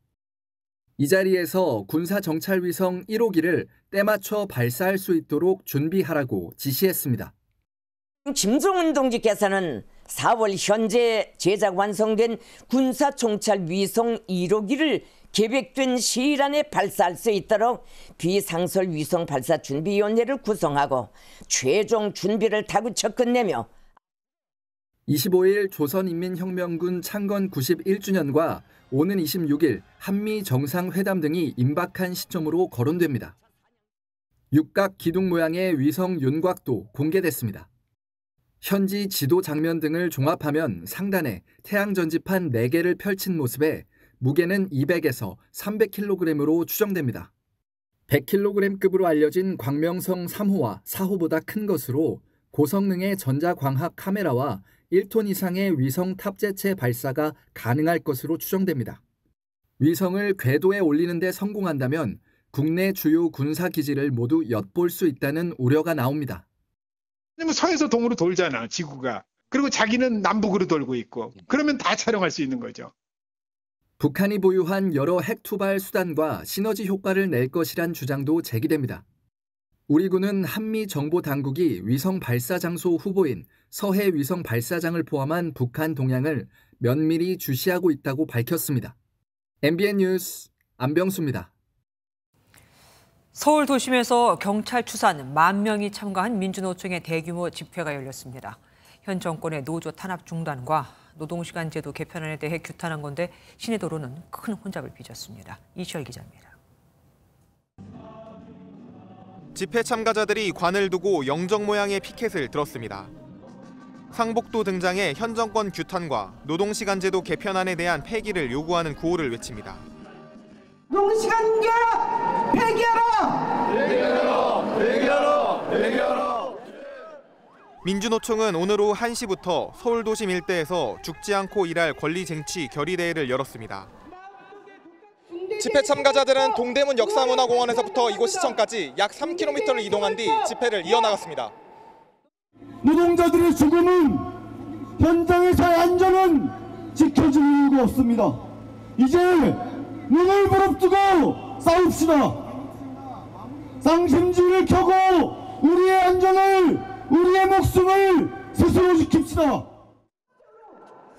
Speaker 11: 이 자리에서 군사정찰위성 1호기를 때맞춰 발사할 수 있도록 준비하라고 지시했습니다.
Speaker 12: 김정은 동지께서는 4월 현재 제작 완성된 군사정찰위성 1호기를 계획된 시일 안에 발사할 수 있도록 비상설 위성 발사 준비위원회를 구성하고 최종 준비를 다구쳐 끝내며
Speaker 11: 25일 조선인민혁명군 창건 91주년과 오는 26일 한미 정상회담 등이 임박한 시점으로 거론됩니다. 육각 기둥 모양의 위성 윤곽도 공개됐습니다. 현지 지도 장면 등을 종합하면 상단에 태양 전지판 4개를 펼친 모습에 무게는 200에서 300kg으로 추정됩니다. 100kg급으로 알려진 광명성 3호와 4호보다 큰 것으로 고성능의 전자광학 카메라와 1톤 이상의 위성 탑재체 발사가 가능할 것으로 추정됩니다. 위성을 궤도에 올리는 데 성공한다면 국내 주요 군사기지를 모두 엿볼 수 있다는 우려가 나옵니다.
Speaker 14: 서에서 동으로 돌잖아, 지구가. 그리고 자기는 남북으로 돌고 있고. 그러면 다 촬영할 수 있는 거죠.
Speaker 11: 북한이 보유한 여러 핵 투발 수단과 시너지 효과를 낼 것이란 주장도 제기됩니다. 우리 군은 한미 정보 당국이 위성 발사 장소 후보인 서해 위성 발사장을 포함한 북한 동향을 면밀히 주시하고 있다고 밝혔습니다. MBN 뉴스 안병수입니다.
Speaker 1: 서울 도심에서 경찰 추산 10,000명이 참가한 민주노총의 대규모 집회가 열렸습니다. 현 정권의 노조 탄압 중단과 노동시간 제도 개편안에 대해 규탄한 건데 시내 도로는 큰 혼잡을 빚었습니다. 이시열 기자입니다.
Speaker 27: 집회 참가자들이 관을 두고 영정 모양의 피켓을 들었습니다. 상복도 등장해 현 정권 규탄과 노동시간 제도 개편안에 대한 폐기를 요구하는 구호를 외칩니다.
Speaker 28: 노동시간 폐기하라!
Speaker 27: 폐기하라! 폐기하라! 폐기하라! 민주노총은 오늘 오후 1시부터 서울 도심 일대에서 죽지 않고 일할 권리 쟁취 결의대회를 열었습니다. 집회 참가자들은 동대문 역사문화공원에서부터 이곳 시청까지 약 3km를 이동한 뒤 집회를 이어나갔습니다.
Speaker 28: 노동자들의 죽음은 현장에서의 안전은 지켜줄 이유가 없습니다. 이제 눈을 부릅뜨고 싸웁시다. 쌍심지를 켜고 우리의 안전을, 우리의 목숨을 스스로 지킵시다.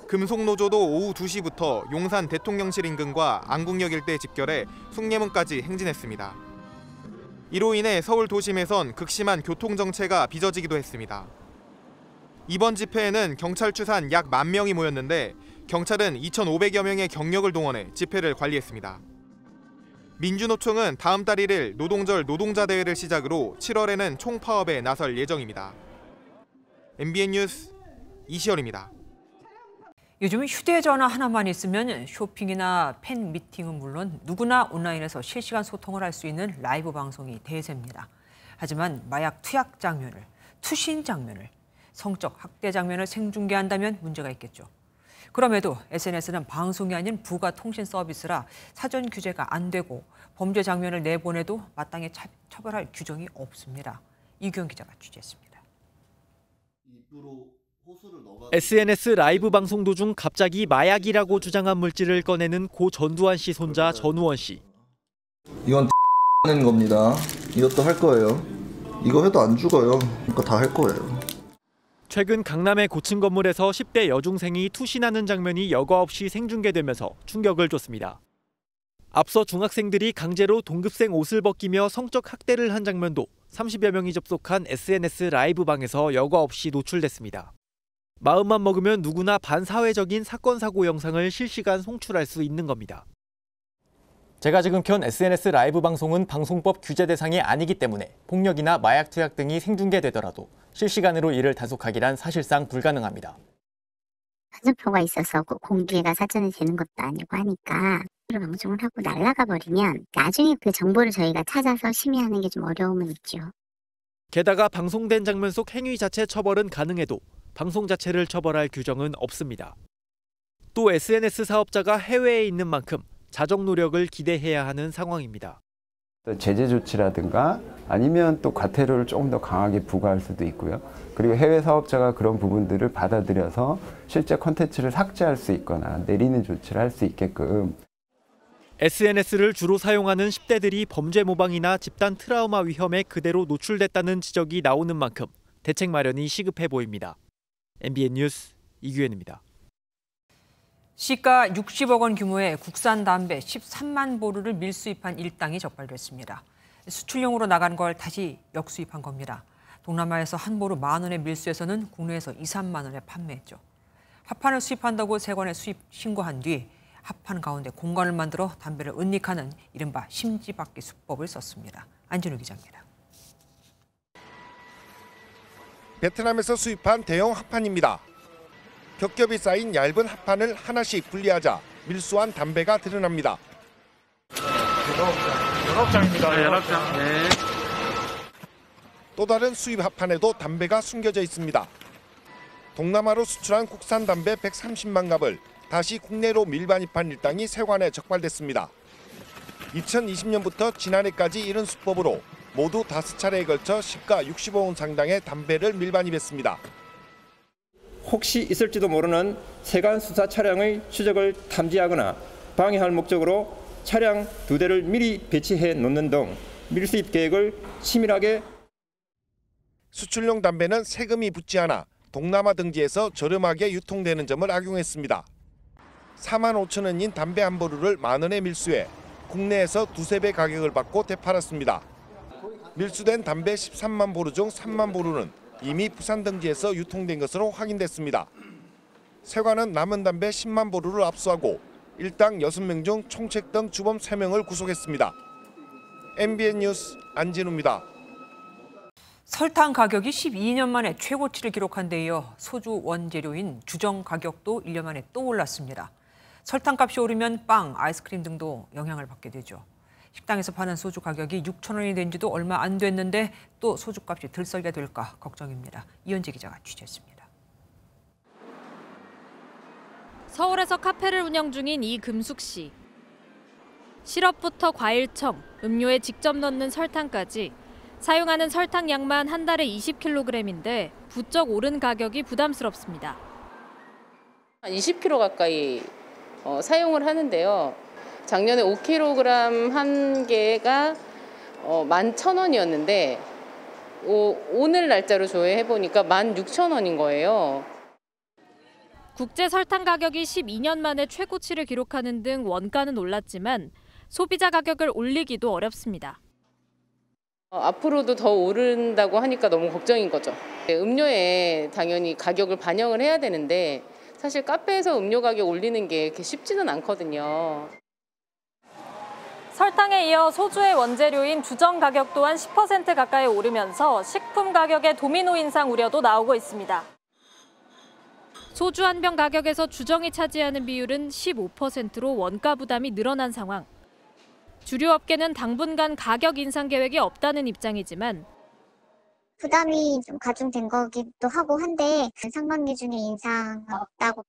Speaker 27: 금속노조도 오후 2시부터 용산 대통령실 인근과 안국역 일대 집결해 숭례문까지 행진했습니다. 이로 인해 서울 도심에선 극심한 교통정체가 빚어지기도 했습니다. 이번 집회에는 경찰 추산 약 10,000명이 모였는데 경찰은 2,500여 명의 경력을 동원해 집회를 관리했습니다. 민주노총은 다음 달 1일 노동절 노동자대회를 시작으로 7월에는 총파업에 나설 예정입니다. MBN 뉴스 이시열입니다.
Speaker 1: 요즘은 휴대전화 하나만 있으면 쇼핑이나 팬 미팅은 물론 누구나 온라인에서 실시간 소통을 할 수 있는 라이브 방송이 대세입니다. 하지만 마약 투약 장면을, 투신 장면을, 성적 학대 장면을 생중계한다면 문제가 있겠죠. 그럼에도 SNS는 방송이 아닌 부가 통신 서비스라 사전 규제가 안 되고 범죄 장면을 내보내도 마땅히 처벌할 규정이 없습니다. 이규영 기자가 취재했습니다.
Speaker 13: SNS 라이브 방송 도중 갑자기 마약이라고 주장한 물질을 꺼내는 고 전두환 씨 손자 전우원 씨.
Speaker 15: 이건 하는 겁니다. 이것도 할 거예요. 이거 해도 안 죽어요. 그러니까 다 할 거예요.
Speaker 13: 최근 강남의 고층 건물에서 10대 여중생이 투신하는 장면이 여과 없이 생중계되면서 충격을 줬습니다. 앞서 중학생들이 강제로 동급생 옷을 벗기며 성적 학대를 한 장면도 30여 명이 접속한 SNS 라이브 방에서 여과 없이 노출됐습니다. 마음만 먹으면 누구나 반사회적인 사건 사고 영상을 실시간 송출할 수 있는 겁니다.
Speaker 16: 제가 지금 켠 SNS 라이브 방송은 방송법 규제 대상이 아니기 때문에 폭력이나 마약 투약 등이 생중계되더라도 실시간으로 이를 단속하기란 사실상 불가능합니다.
Speaker 17: 사전표가 있어서 공개가 사전에 되는 것도 아니고 하니까 방송을 하고 날아가 버리면 나중에 그 정보를 저희가 찾아서 심의하는 게 좀 어려움은 있죠.
Speaker 13: 게다가 방송된 장면 속 행위 자체 처벌은 가능해도 방송 자체를 처벌할 규정은 없습니다. 또 SNS 사업자가 해외에 있는 만큼 자정 노력을 기대해야 하는 상황입니다.
Speaker 18: 제재 조치라든가 아니면 또 과태료를 조금 더 강하게 부과할 수도 있고요. 그리고 해외 사업자가 그런 부분들을 받아들여서 실제 콘텐츠를 삭제할 수 있거나 내리는 조치를 할 수 있게끔.
Speaker 13: SNS를 주로 사용하는 10대들이 범죄 모방이나 집단 트라우마 위험에 그대로 노출됐다는 지적이 나오는 만큼 대책 마련이 시급해 보입니다. MBN 뉴스 이규현입니다.
Speaker 1: 시가 60억 원 규모의 국산 담배 13만 보루를 밀수입한 일당이 적발됐습니다. 수출용으로 나간 걸 다시 역수입한 겁니다. 동남아에서 한 보루 10,000원에 밀수해서는 국내에서 2, 3만 원에 판매했죠. 합판을 수입한다고 세관에 수입 신고한 뒤 합판 가운데 공간을 만들어 담배를 은닉하는 이른바 심지박기 수법을 썼습니다. 안진우 기자입니다.
Speaker 20: 베트남에서 수입한 대형 합판입니다. 겹겹이 쌓인 얇은 합판을 하나씩 분리하자 밀수한 담배가 드러납니다.
Speaker 21: 연합장입니다. 연합장. 네.
Speaker 20: 또 다른 수입 합판에도 담배가 숨겨져 있습니다. 동남아로 수출한 국산 담배 130만 갑을 다시 국내로 밀반입한 일당이 세관에 적발됐습니다. 2020년부터 지난해까지 이런 수법으로 모두 5차례에 걸쳐 시가 60억 원 상당의 담배를 밀반입했습니다.
Speaker 21: 혹시 있을지도 모르는 세관 수사 차량의 추적을 탐지하거나 방해할 목적으로 차량 2대를 미리 배치해 놓는 등 밀수입 계획을 치밀하게.
Speaker 20: 수출용 담배는 세금이 붙지 않아 동남아 등지에서 저렴하게 유통되는 점을 악용했습니다. 45,000원인 담배 한 보루를 10,000원에 밀수해 국내에서 2~3배 가격을 받고 되팔았습니다. 밀수된 담배 13만 보루 중 3만 보루는 이미 부산 등지에서 유통된 것으로 확인됐습니다. 세관은 남은 담배 10만 보루를 압수하고 일당 6명 중 총책 등 주범 3명을 구속했습니다. MBN 뉴스 안진우입니다.
Speaker 1: 설탕 가격이 12년 만에 최고치를 기록한 데 이어 소주 원재료인 주정 가격도 1년 만에 또 올랐습니다. 설탕값이 오르면 빵, 아이스크림 등도 영향을 받게 되죠. 식당에서 파는 소주 가격이 6,000원이 된 지도 얼마 안 됐는데 또 소주값이 들썩이게 될까 걱정입니다. 이현지 기자가 취재했습니다.
Speaker 22: 서울에서 카페를 운영 중인 이금숙 씨. 시럽부터 과일청, 음료에 직접 넣는 설탕까지 사용하는 설탕 양만 한 달에 20kg인데 부쩍 오른 가격이 부담스럽습니다.
Speaker 29: 20kg 가까이 사용을 하는데요. 작년에 5kg 한 개가 11,000원이었는데 오늘 날짜로 조회해보니까 16,000원인 거예요.
Speaker 22: 국제 설탕 가격이 12년 만에 최고치를 기록하는 등 원가는 올랐지만 소비자 가격을 올리기도 어렵습니다.
Speaker 29: 앞으로도 더 오른다고 하니까 너무 걱정인 거죠. 음료에 당연히 가격을 반영을 해야 되는데 사실 카페에서 음료 가격 올리는 게 그렇게 쉽지는 않거든요.
Speaker 22: 설탕에 이어 소주의 원재료인 주정 가격 또한 10% 가까이 오르면서 식품 가격의 도미노 인상 우려도 나오고 있습니다. 소주 한 병 가격에서 주정이 차지하는 비율은 15%로 원가 부담이 늘어난 상황. 주류 업계는 당분간 가격 인상 계획이 없다는 입장이지만
Speaker 17: 부담이 좀 가중된 거기도 하고 한데 상반기 중에 인상은 없다고.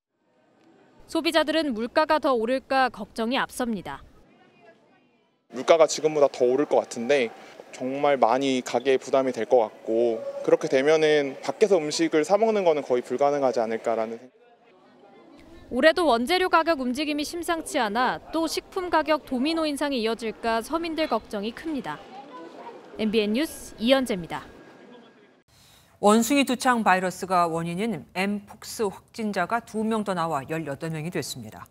Speaker 22: 소비자들은 물가가 더 오를까 걱정이 앞섭니다.
Speaker 2: 물가가 지금보다 더 오를 것 같은데 정말 많이 가게에 부담이 될 것 같고 그렇게 되면은 밖에서 음식을 사 먹는 거는 거의 불가능하지 않을까라는 생각.
Speaker 22: 올해도 원재료 가격 움직임이 심상치 않아 또 식품 가격 도미노 인상이 이어질까 서민들 걱정이 큽니다. MBN 뉴스 이현재입니다.
Speaker 1: 원숭이 두창 바이러스가 원인인 엠폭스 확진자가 2명 더 나와 18명이 됐습니다.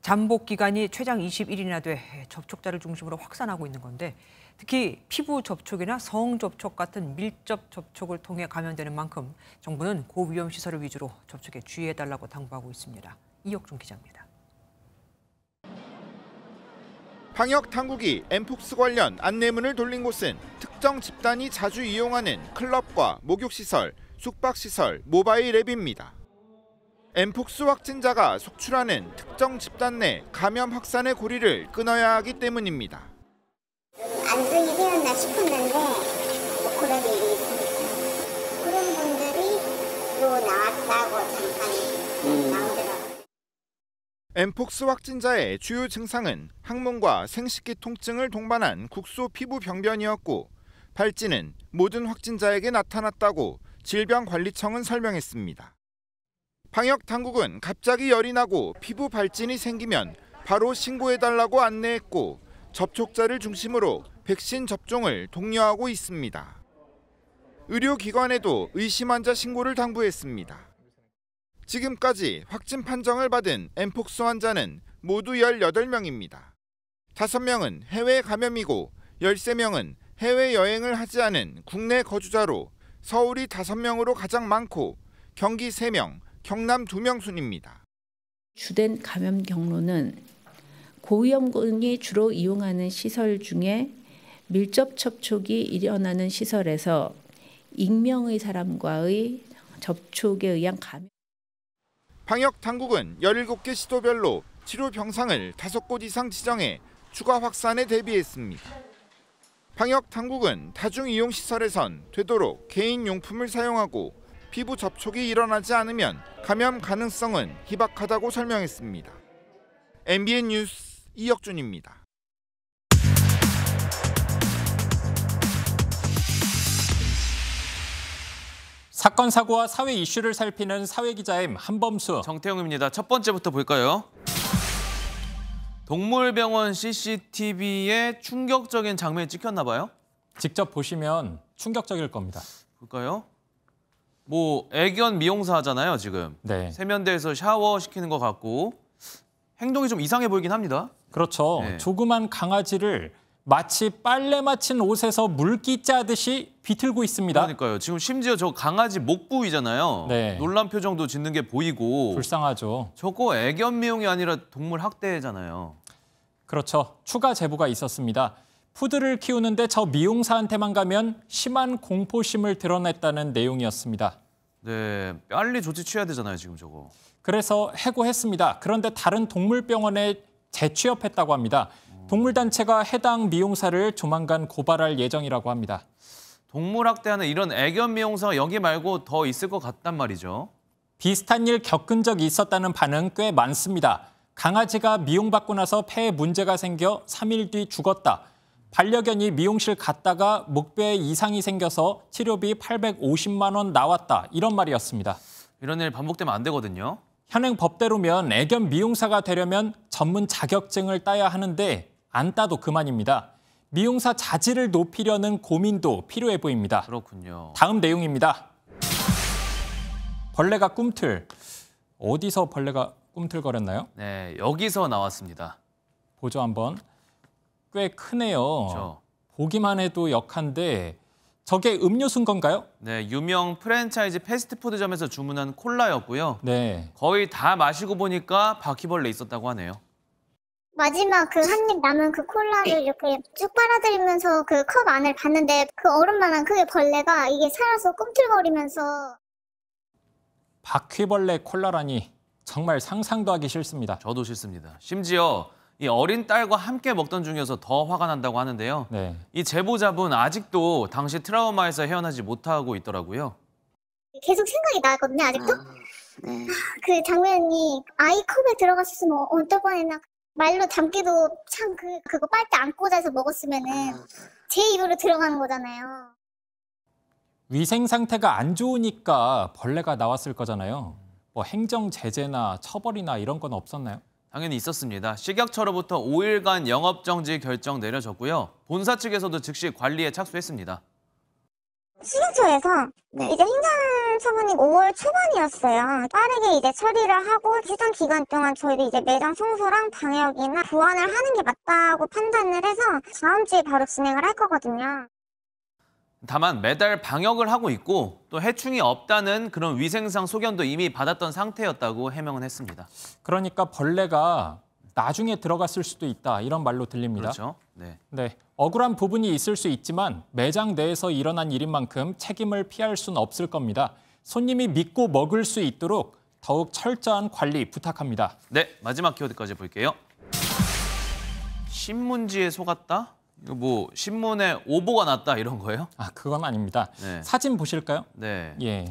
Speaker 1: 잠복 기간이 최장 20일이나 돼 접촉자를 중심으로 확산하고 있는 건데 특히 피부 접촉이나 성 접촉 같은 밀접 접촉을 통해 감염되는 만큼 정부는 고위험 시설을 위주로 접촉에 주의해달라고 당부하고 있습니다. 이혁준 기자입니다.
Speaker 27: 방역 당국이 엠폭스 관련 안내문을 돌린 곳은 특정 집단이 자주 이용하는 클럽과 목욕시설, 숙박시설, 모바일 앱입니다. 엠폭스 확진자가 속출하는 특정 집단 내 감염 확산의 고리를 끊어야 하기 때문입니다.
Speaker 17: 안전이 되었나 싶었는데 그런 일이 있습니다. 그런 분들이 또 나왔다고 잠깐 나오더라고요.
Speaker 27: 엠폭스 확진자의 주요 증상은 항문과 생식기 통증을 동반한 국소 피부 병변이었고 발진은 모든 확진자에게 나타났다고 질병관리청은 설명했습니다. 방역 당국은 갑자기 열이 나고 피부 발진이 생기면 바로 신고해달라고 안내했고 접촉자를 중심으로 백신 접종을 독려하고 있습니다. 의료기관에도 의심 환자 신고를 당부했습니다. 지금까지 확진 판정을 받은 엠폭스 환자는 모두 18명입니다. 5명은 해외 감염이고 13명은 해외여행을 하지 않은 국내 거주자로 서울이 5명으로 가장 많고 경기 3명, 경남 2명 순입니다.
Speaker 3: 주된 감염 경로는 고위험군이 주로 이용하는 시설 중에 밀접 접촉이 일어나는 시설에서 익명의 사람과의 접촉에 의한 감염.
Speaker 27: 방역 당국은 17개 시도별로 치료 병상을 5곳 이상 지정해 추가 확산에 대비했습니다. 방역 당국은 다중 이용 시설에선 되도록 개인 용품을 사용하고 피부 접촉이 일어나지 않으면 감염 가능성은 희박하다고 설명했습니다. MBN 뉴스 이혁준입니다.
Speaker 4: 사건 사고와 사회 이슈를 살피는 사회기자임 한범수.
Speaker 5: 정태영입니다. 첫 번째부터 볼까요? 동물병원 CCTV에 충격적인 장면이 찍혔나 봐요?
Speaker 4: 직접 보시면 충격적일 겁니다.
Speaker 5: 볼까요? 뭐 애견 미용사 하잖아요, 지금.
Speaker 4: 네.
Speaker 5: 세면대에서 샤워시키는 것 같고 행동이 좀 이상해 보이긴 합니다.
Speaker 4: 그렇죠.
Speaker 5: 네.
Speaker 4: 조그만 강아지를 마치 빨래 맞힌 옷에서 물기 짜듯이 비틀고 있습니다.
Speaker 5: 그러니까요. 지금 심지어 저 강아지 목 부위잖아요.
Speaker 4: 네.
Speaker 5: 놀란 표정도 짓는 게 보이고.
Speaker 4: 불쌍하죠.
Speaker 5: 저거 애견 미용이 아니라 동물 학대잖아요.
Speaker 4: 그렇죠. 추가 제보가 있었습니다. 푸드를 키우는데 저 미용사한테만 가면 심한 공포심을 드러냈다는 내용이었습니다.
Speaker 5: 네, 빨리 조치 취해야 되잖아요, 지금 저거.
Speaker 4: 그래서 해고했습니다. 그런데 다른 동물병원에 재취업했다고 합니다. 동물단체가 해당 미용사를 조만간 고발할 예정이라고 합니다.
Speaker 5: 동물 학대하는 이런 애견 미용사가 여기 말고 더 있을 것 같단 말이죠.
Speaker 4: 비슷한 일 겪은 적이 있었다는 반응 꽤 많습니다. 강아지가 미용받고 나서 폐에 문제가 생겨 3일 뒤 죽었다. 반려견이 미용실 갔다가 목뼈에 이상이 생겨서 치료비 850만 원 나왔다. 이런 말이었습니다.
Speaker 5: 이런 일 반복되면 안 되거든요.
Speaker 4: 현행 법대로면 애견 미용사가 되려면 전문 자격증을 따야 하는데 안 따도 그만입니다. 미용사 자질을 높이려는 고민도 필요해 보입니다.
Speaker 5: 그렇군요.
Speaker 4: 다음 내용입니다. 벌레가 꿈틀. 어디서 벌레가 꿈틀거렸나요?
Speaker 5: 네, 여기서 나왔습니다.
Speaker 4: 보죠 한번. 꽤 크네요.
Speaker 5: 그렇죠.
Speaker 4: 보기만 해도 역한데 저게 음료수인 건가요?
Speaker 5: 네, 유명 프랜차이즈 패스트푸드점에서 주문한 콜라였고요.
Speaker 4: 네.
Speaker 5: 거의 다 마시고 보니까 바퀴벌레 있었다고 하네요.
Speaker 6: 마지막 그 한 입 남은 그 콜라를 이렇게 쭉 빨아들이면서 그 컵 안을 봤는데 그 얼음만한 크게 벌레가 이게 살아서 꿈틀거리면서.
Speaker 4: 바퀴벌레 콜라라니 정말 상상도 하기 싫습니다.
Speaker 5: 저도 싫습니다. 심지어 이 어린 딸과 함께 먹던 중이어서 더 화가 난다고 하는데요.
Speaker 4: 네.
Speaker 5: 이 제보자분 아직도 당시 트라우마에서 헤어나지 못하고 있더라고요.
Speaker 6: 계속 생각이 나거든요, 아직도. 그 장면이 아이 컵에 들어갔었으면 어떨 뻔했나. 말로 담기도 참 그거 빨대 안 꽂아서 먹었으면은 제 입으로 들어가는 거잖아요.
Speaker 4: 위생 상태가 안 좋으니까 벌레가 나왔을 거잖아요. 뭐 행정 제재나 처벌이나 이런 건 없었나요?
Speaker 5: 당연히 있었습니다. 식약처로부터 5일간 영업정지 결정 내려졌고요. 본사 측에서도 즉시 관리에 착수했습니다.
Speaker 6: 식약처에서 이제 행정처분이 5월 초반이었어요. 빠르게 이제 처리를 하고 일정 기간 동안 저희도 이제 매장 청소랑 방역이나 보완을 하는 게 맞다고 판단을 해서 다음 주에 바로 진행을 할 거거든요.
Speaker 5: 다만 매달 방역을 하고 있고 또 해충이 없다는 그런 위생상 소견도 이미 받았던 상태였다고 해명은 했습니다.
Speaker 4: 그러니까 벌레가 나중에 들어갔을 수도 있다 이런 말로 들립니다.
Speaker 5: 그렇죠. 네.
Speaker 4: 네, 억울한 부분이 있을 수 있지만 매장 내에서 일어난 일인 만큼 책임을 피할 수는 없을 겁니다. 손님이 믿고 먹을 수 있도록 더욱 철저한 관리 부탁합니다.
Speaker 5: 네, 마지막 키워드까지 볼게요. 신문지에 속았다? 이거 뭐 신문에 오보가 났다 이런 거예요?
Speaker 4: 아, 그건 아닙니다.
Speaker 5: 네.
Speaker 4: 사진 보실까요?
Speaker 5: 네.
Speaker 4: 예.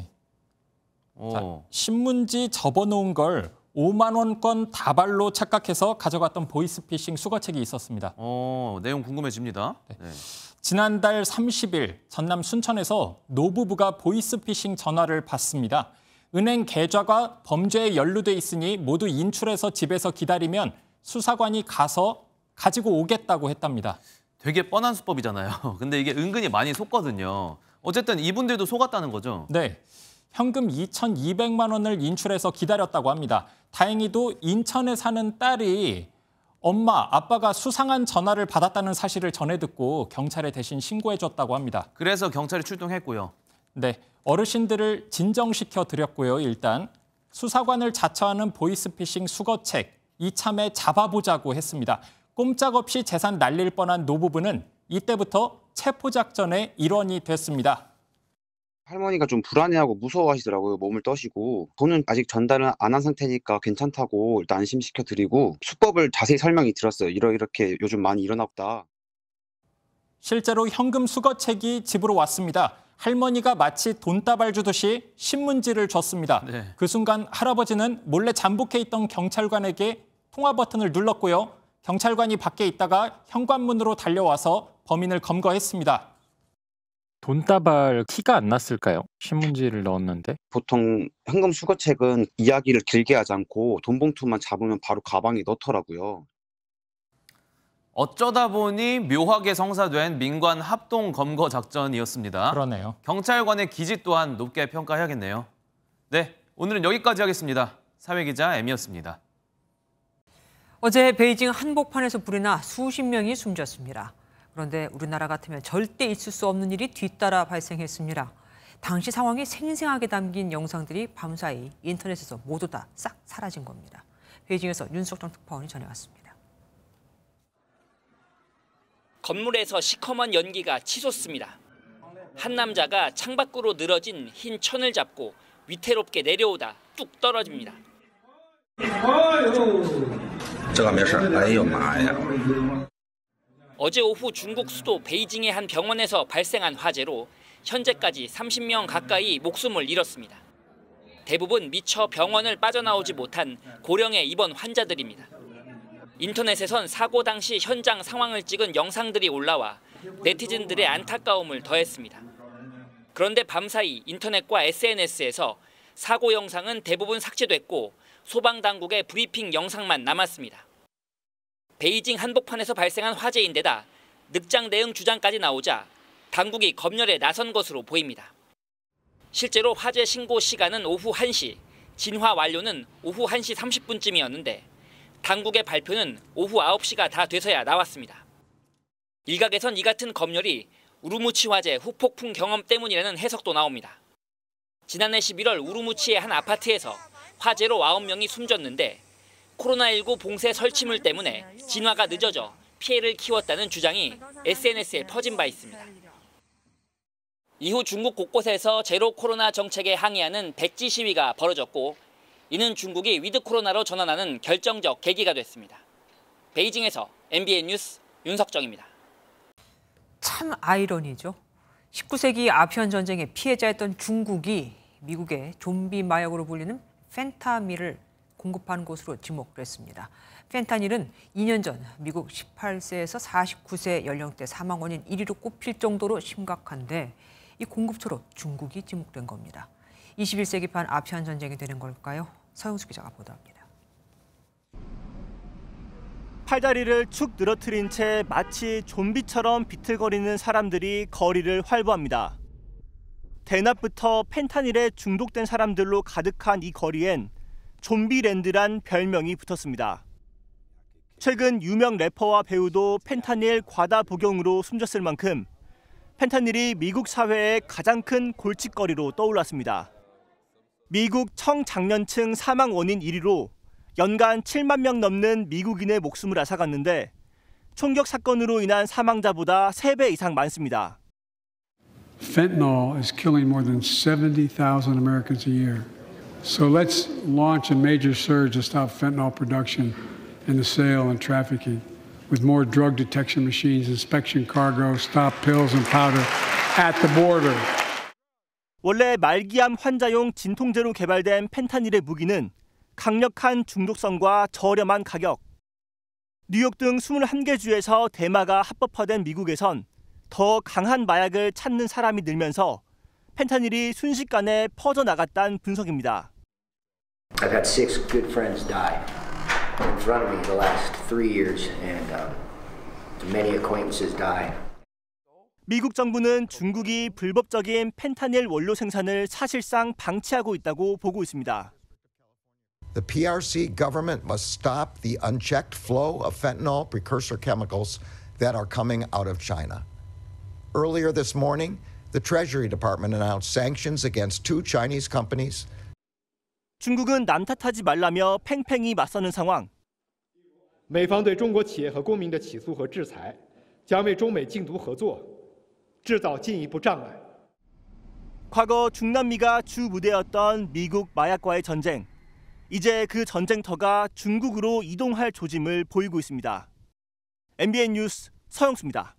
Speaker 4: 자, 신문지 접어놓은 걸 5만 원권 다발로 착각해서 가져갔던 보이스피싱 수거책이 있었습니다.
Speaker 5: 내용 궁금해집니다. 네.
Speaker 4: 지난달 30일 전남 순천에서 노부부가 보이스피싱 전화를 받습니다. 은행 계좌가 범죄에 연루돼 있으니 모두 인출해서 집에서 기다리면 수사관이 가서 가지고 오겠다고 했답니다.
Speaker 5: 되게 뻔한 수법이잖아요. 근데 이게 은근히 많이 속거든요. 어쨌든 이분들도 속았다는 거죠?
Speaker 4: 네. 현금 2,200만 원을 인출해서 기다렸다고 합니다. 다행히도 인천에 사는 딸이 엄마, 아빠가 수상한 전화를 받았다는 사실을 전해 듣고 경찰에 대신 신고해줬다고 합니다.
Speaker 5: 그래서 경찰이 출동했고요.
Speaker 4: 네, 어르신들을 진정시켜 드렸고요. 일단 수사관을 자처하는 보이스피싱 수거책 이참에 잡아보자고 했습니다. 꼼짝없이 재산 날릴 뻔한 노부부는 이때부터 체포작전의 일원이 됐습니다.
Speaker 7: 할머니가 좀 불안해하고 무서워하시더라고요. 몸을 떠시고. 저는 아직 전달을 안 한 상태니까 괜찮다고 일단 안심시켜드리고 수법을 자세히 설명이 들었어요. 이렇게 요즘 많이 일어나 보다.
Speaker 4: 실제로 현금 수거책이 집으로 왔습니다. 할머니가 마치 돈다발 주듯이 신문지를 줬습니다.
Speaker 5: 네.
Speaker 4: 그 순간 할아버지는 몰래 잠복해 있던 경찰관에게 통화 버튼을 눌렀고요. 경찰관이 밖에 있다가 현관문으로 달려와서 범인을 검거했습니다.
Speaker 9: 돈다발 티가 안 났을까요? 신문지를 넣었는데.
Speaker 7: 보통 현금 수거책은 이야기를 길게 하지 않고 돈 봉투만 잡으면 바로 가방에 넣더라고요.
Speaker 5: 어쩌다 보니 묘하게 성사된 민관 합동 검거 작전이었습니다.
Speaker 4: 그러네요.
Speaker 5: 경찰관의 기지 또한 높게 평가해야겠네요. 네, 오늘은 여기까지 하겠습니다. 사회기자 M이었습니다.
Speaker 1: 어제 베이징 한복판에서 불이 나 수십 명이 숨졌습니다. 그런데 우리나라 같으면 절대 있을 수 없는 일이 뒤따라 발생했습니다. 당시 상황이 생생하게 담긴 영상들이 밤사이 인터넷에서 모두 다 싹 사라진 겁니다. 베이징에서 윤석정 특파원이 전해왔습니다.
Speaker 10: 건물에서 시커먼 연기가 치솟습니다. 한 남자가 창밖으로 늘어진 흰 천을 잡고 위태롭게 내려오다 뚝 떨어집니다. 어제 오후 중국 수도 베이징의 한 병원에서 발생한 화재로 현재까지 30명 가까이 목숨을 잃었습니다. 대부분 미처 병원을 빠져나오지 못한 고령의 입원 환자들입니다. 인터넷에선 사고 당시 현장 상황을 찍은 영상들이 올라와 네티즌들의 안타까움을 더했습니다. 그런데 밤사이 인터넷과 SNS에서 사고 영상은 대부분 삭제됐고 소방당국의 브리핑 영상만 남았습니다. 베이징 한복판에서 발생한 화재인데다 늑장 대응 주장까지 나오자 당국이 검열에 나선 것으로 보입니다. 실제로 화재 신고 시간은 오후 1시, 진화 완료는 오후 1시 30분쯤이었는데 당국의 발표는 오후 9시가 다 돼서야 나왔습니다. 일각에선 이 같은 검열이 우르무치 화재 후폭풍 경험 때문이라는 해석도 나옵니다. 지난해 11월 우르무치의 한 아파트에서 화재로 9명이 숨졌는데 코로나19 봉쇄 설치물 때문에 진화가 늦어져 피해를 키웠다는 주장이 SNS에 퍼진 바 있습니다. 이후 중국 곳곳에서 제로 코로나 정책에 항의하는 백지 시위가 벌어졌고 이는 중국이 위드 코로나로 전환하는 결정적 계기가 됐습니다. 베이징에서 MBN 뉴스 윤석정입니다.
Speaker 1: 참 아이러니죠. 19세기 아피안 전쟁의 피해자였던 중국이 미국의 좀비 마약으로 불리는 펜타닐을 공급하는 곳으로 지목을 했습니다. 펜타닐은 2년 전 미국 18세에서 49세 연령대 사망 원인 1위로 꼽힐 정도로 심각한데 이 공급처로 중국이 지목된 겁니다. 21세기판 아피안 전쟁이 되는 걸까요? 서영수 기자가 보도합니다.
Speaker 8: 팔다리를 축 늘어뜨린 채 마치 좀비처럼 비틀거리는 사람들이 거리를 활보합니다. 대낮부터 펜타닐에 중독된 사람들로 가득한 이 거리엔 좀비랜드란 별명이 붙었습니다. 최근 유명 래퍼와 배우도 펜타닐 과다 복용으로 숨졌을 만큼 펜타닐이 미국 사회의 가장 큰 골칫거리로 떠올랐습니다. 미국 청장년층 사망 원인 1위로 연간 7만 명 넘는 미국인의 목숨을 앗아갔는데 총격 사건으로 인한 사망자보다 3배 이상 많습니다.
Speaker 11: Fentanyl is killing more than 70,000 Americans a year. So let's launch a major surge to stop fentanyl production and the sale and trafficking with more drug detection machines, inspection cargo, stop pills and powder at the border.
Speaker 8: 원래 말기암 환자용 진통제로 개발된 펜타닐의 무기는 강력한 중독성과 저렴한 가격. 뉴욕 등 21개 주에서 대마가 합법화된 미국에선 더 강한 마약을 찾는 사람이 늘면서 펜타닐이 순식간에 퍼져나갔다는 분석입니다.
Speaker 12: I've had 6 good friends die in front of me the last 3 years and many acquaintances die.
Speaker 8: 미국 정부는 중국이 불법적인 펜타닐 원료 생산을 사실상 방치하고 있다고 보고 있습니다.
Speaker 14: The PRC government must stop the unchecked flow of fentanyl precursor chemicals that are coming out of China. Earlier this morning, the Treasury Department announced sanctions against 2 Chinese companies.
Speaker 8: 중국은 남 탓하지 말라며 팽팽히 맞서는 상황.
Speaker 19: 美方对中国企业和公民的起诉和制裁，将为中美禁毒合作制造进一步障碍。
Speaker 8: 과거 중남미가 주 무대였던 미국 마약과의 전쟁. 이제 그 전쟁터가 중국으로 이동할 조짐을 보이고 있습니다. MBN 뉴스 서영수입니다.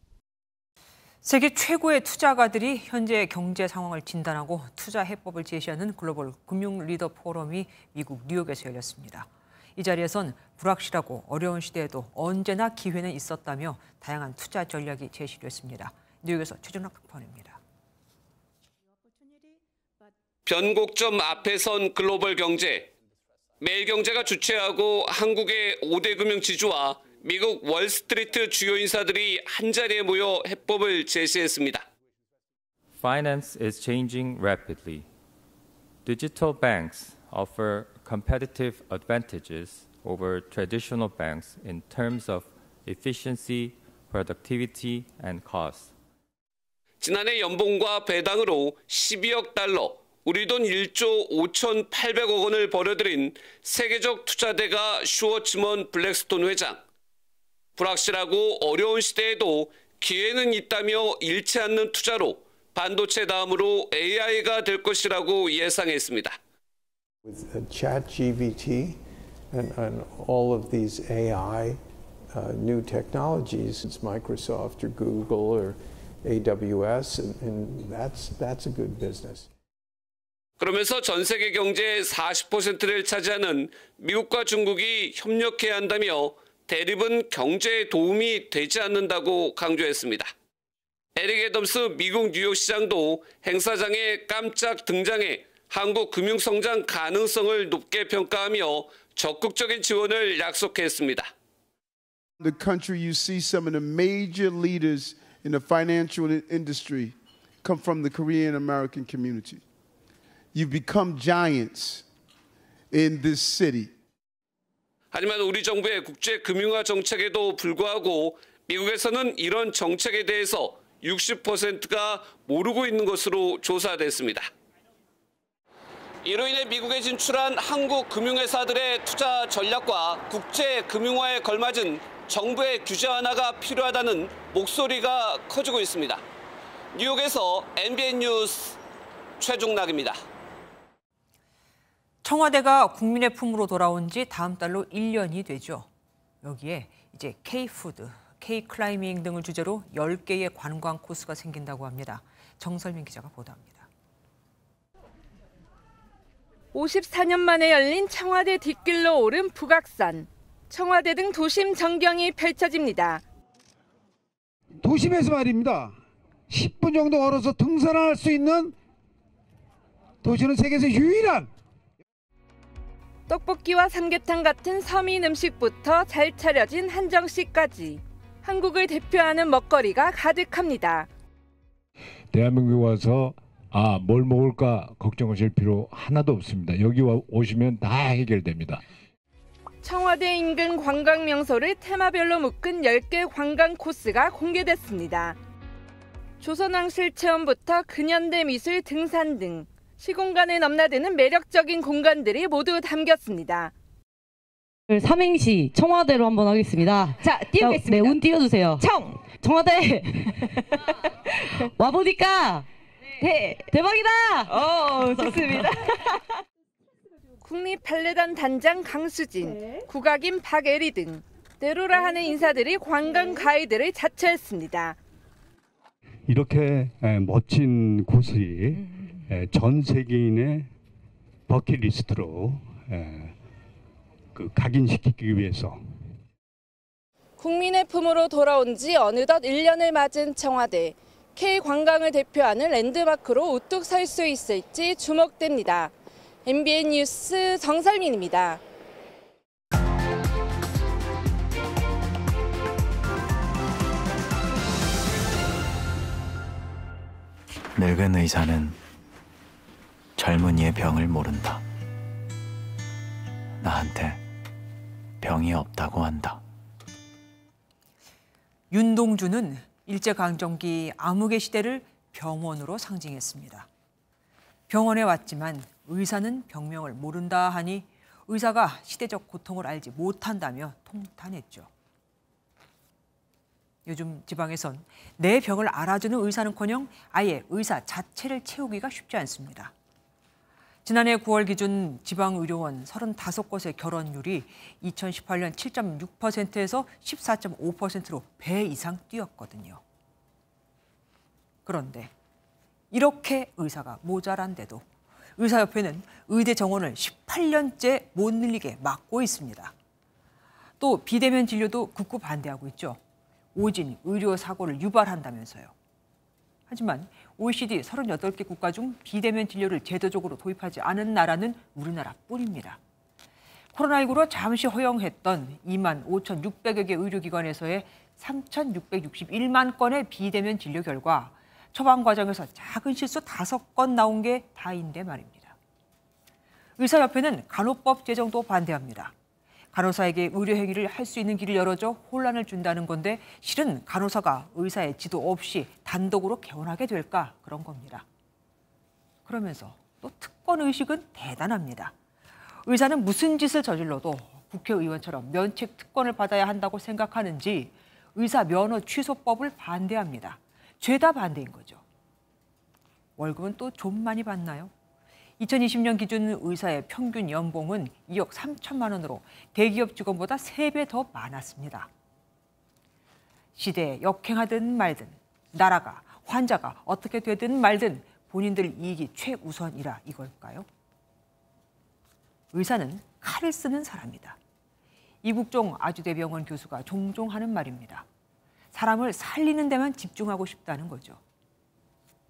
Speaker 1: 세계 최고의 투자가들이 현재 경제 상황을 진단하고 투자 해법을 제시하는 글로벌 금융 리더 포럼이 미국 뉴욕에서 열렸습니다. 이 자리에선 불확실하고 어려운 시대에도 언제나 기회는 있었다며 다양한 투자 전략이 제시됐습니다. 뉴욕에서 최준학 특파원입니다.
Speaker 23: 변곡점 앞에 선 글로벌 경제. 매일경제가 주최하고 한국의 5대 금융 지주와 미국 월스트리트 주요 인사들이 한자리에 모여 해법을 제시했습니다.
Speaker 24: Finance is changing rapidly. Digital banks offer competitive advantages over traditional banks in terms of efficiency, productivity, and cost.
Speaker 23: 지난해 연봉과 배당으로 12억 달러, 우리 돈 1조 5,800억 원을 벌어들인 세계적 투자대가 슈워츠먼 블랙스톤 회장. 불확실하고 어려운 시대에도 기회는 있다며 잃지 않는 투자로 반도체 다음으로 AI가 될 것이라고 예상했습니다.
Speaker 25: With ChatGPT and all of these AI new technologies, it's Microsoft or Google or AWS, and that's a good business.
Speaker 23: 그러면서 전 세계 경제의 40%를 차지하는 미국과 중국이 협력해야 한다며 대립은 경제에 도움이 되지 않는다고 강조했습니다. 에릭 애덤스 미국 뉴욕시장도 행사장에 깜짝 등장해 한국 금융 성장 가능성을 높게 평가하며 적극적인 지원을 약속했습니다.
Speaker 28: The country you see some of the major leaders in the financial industry come from the Korean American community. You've become giants in this city.
Speaker 23: 하지만 우리 정부의 국제 금융화 정책에도 불구하고 미국에서는 이런 정책에 대해서 60%가 모르고 있는 것으로 조사됐습니다. 이로 인해 미국에 진출한 한국 금융회사들의 투자 전략과 국제 금융화에 걸맞은 정부의 규제 완화가 필요하다는 목소리가 커지고 있습니다. 뉴욕에서 MBN 뉴스 최종락입니다.
Speaker 1: 청와대가 국민의 품으로 돌아온 지 다음 달로 1년이 되죠. 여기에 이제 K푸드, K클라이밍 등을 주제로 10개의 관광 코스가 생긴다고 합니다. 정설민 기자가 보도합니다.
Speaker 2: 54년 만에 열린 청와대 뒷길로 오른 북악산. 청와대 등 도심 전경이 펼쳐집니다.
Speaker 13: 도심에서 말입니다. 10분 정도 걸어서 등산할 수 있는 도시는 세계에서 유일한.
Speaker 2: 떡볶이와 삼계탕 같은 서민 음식부터 잘 차려진 한정식까지 한국을 대표하는 먹거리가 가득합니다.
Speaker 15: 대한민국에 와서 뭘 먹을까 걱정하실 필요 하나도 없습니다. 여기 오시면 다 해결됩니다.
Speaker 2: 청와대 인근 관광 명소를 테마별로 묶은 10개 관광 코스가 공개됐습니다. 조선왕실 체험부터 근현대 미술 등산 등 시공간을 넘나드는 매력적인 공간들이 모두 담겼습니다.
Speaker 16: 삼행시 청와대로 한번 하겠습니다.
Speaker 2: 자, 띄우겠습니다.
Speaker 16: 네, 운 띄워주세요. 청와대 와보니까
Speaker 2: 네.
Speaker 16: 대박이다.
Speaker 2: 좋습니다. 국립발레단 단장 강수진, 국악인 박애리 등 때로라 하는 인사들이 관광 가이드를 자처했습니다.
Speaker 15: 이렇게 멋진 곳이 전 세계인의 버킷리스트로 각인시키기 위해서
Speaker 2: 국민의 품으로 돌아온 지 어느덧 1년을 맞은 청와대. K관광을 대표하는 랜드마크로 우뚝 설 수 있을지 주목됩니다. MBN 뉴스 정설민입니다.
Speaker 18: 늙은 의사는 젊은이의 병을 모른다. 나한테 병이 없다고 한다.
Speaker 1: 윤동주는 일제강점기 암흑의 시대를 병원으로 상징했습니다. 병원에 왔지만 의사는 병명을 모른다 하니 의사가 시대적 고통을 알지 못한다며 통탄했죠. 요즘 지방에선 내 병을 알아주는 의사는커녕 아예 의사 자체를 채우기가 쉽지 않습니다. 지난해 9월 기준 지방의료원 35곳의 결원율이 2018년 7.6%에서 14.5%로 배 이상 뛰었거든요. 그런데 이렇게 의사가 모자란데도 의사협회는 의대 정원을 18년째 못 늘리게 막고 있습니다. 또 비대면 진료도 극구 반대하고 있죠. 오진 의료 사고를 유발한다면서요. 하지만 OECD 38개 국가 중 비대면 진료를 제도적으로 도입하지 않은 나라는 우리나라뿐입니다. 코로나19로 잠시 허용했던 25,600여 개 의료기관에서의 3,661만 건의 비대면 진료 결과 처방 과정에서 작은 실수 5건 나온 게 다인데 말입니다. 의사협회는 간호법 제정도 반대합니다. 간호사에게 의료행위를 할 수 있는 길을 열어줘 혼란을 준다는 건데 실은 간호사가 의사의 지도 없이 단독으로 개원하게 될까 그런 겁니다. 그러면서 또 특권의식은 대단합니다. 의사는 무슨 짓을 저질러도 국회의원처럼 면책 특권을 받아야 한다고 생각하는지 의사 면허 취소법을 반대합니다. 죄다 반대인 거죠. 월급은 또 좀 많이 받나요? 2020년 기준 의사의 평균 연봉은 2억 3천만 원으로 대기업 직원보다 3배 더 많았습니다. 시대에 역행하든 말든 나라가 환자가 어떻게 되든 말든 본인들 이익이 최우선이라 이걸까요? 의사는 칼을 쓰는 사람이다. 이국종 아주대병원 교수가 종종 하는 말입니다. 사람을 살리는 데만 집중하고 싶다는 거죠.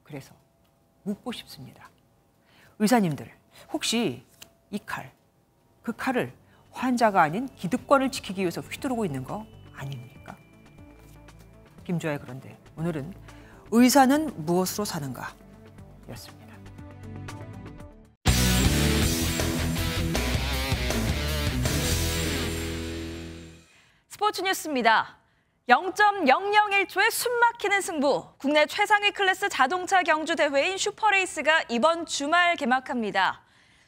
Speaker 1: 그래서 묻고 싶습니다. 의사님들, 혹시 이 칼, 그 칼을 환자가 아닌 기득권을 지키기 위해서 휘두르고 있는 거 아닙니까? 김주아의 그런데 오늘은 의사는 무엇으로 사는가? 였습니다.
Speaker 20: 스포츠 뉴스입니다.
Speaker 3: 0.001초의 숨막히는 승부. 국내 최상위 클래스 자동차 경주 대회인 슈퍼레이스가 이번 주말 개막합니다.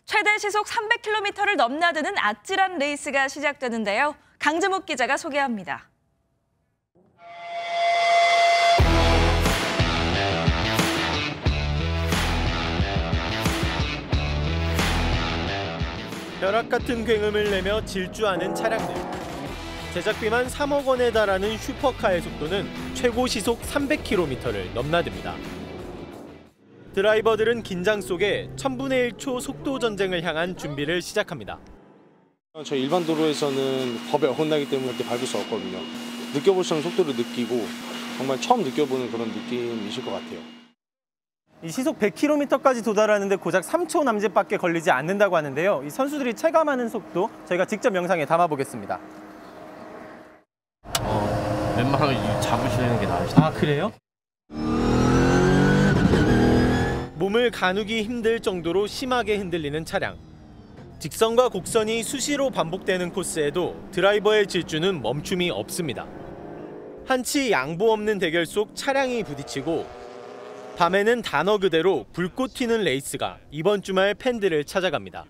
Speaker 3: 최대 시속 300km를 넘나드는 아찔한 레이스가 시작되는데요. 강재묵 기자가 소개합니다.
Speaker 8: 벼락 같은 굉음을 내며 질주하는 차량들. 제작비만 3억 원에 달하는 슈퍼카의 속도는 최고 시속 300km를 넘나듭니다. 드라이버들은 긴장 속에 1000분의 1초 속도 전쟁을 향한 준비를 시작합니다.
Speaker 6: 저희 일반 도로에서는 법에 어긋나기 때문에 이렇게 밟을 수 없거든요. 느껴보시는 속도를 느끼고 정말 처음 느껴보는 그런 느낌이실 것 같아요.
Speaker 8: 이 시속 100km까지 도달하는데 고작 3초 남짓밖에 걸리지 않는다고 하는데요. 이 선수들이 체감하는 속도 저희가 직접 영상에 담아보겠습니다.
Speaker 17: 웬만하면 잡으시는 게 나으시죠.
Speaker 8: 아, 그래요? 몸을 가누기 힘들 정도로 심하게 흔들리는 차량. 직선과 곡선이 수시로 반복되는 코스에도 드라이버의 질주는 멈춤이 없습니다. 한치 양보 없는 대결 속 차량이 부딪히고 밤에는 단어 그대로 불꽃 튀는 레이스가 이번 주말 팬들을 찾아갑니다.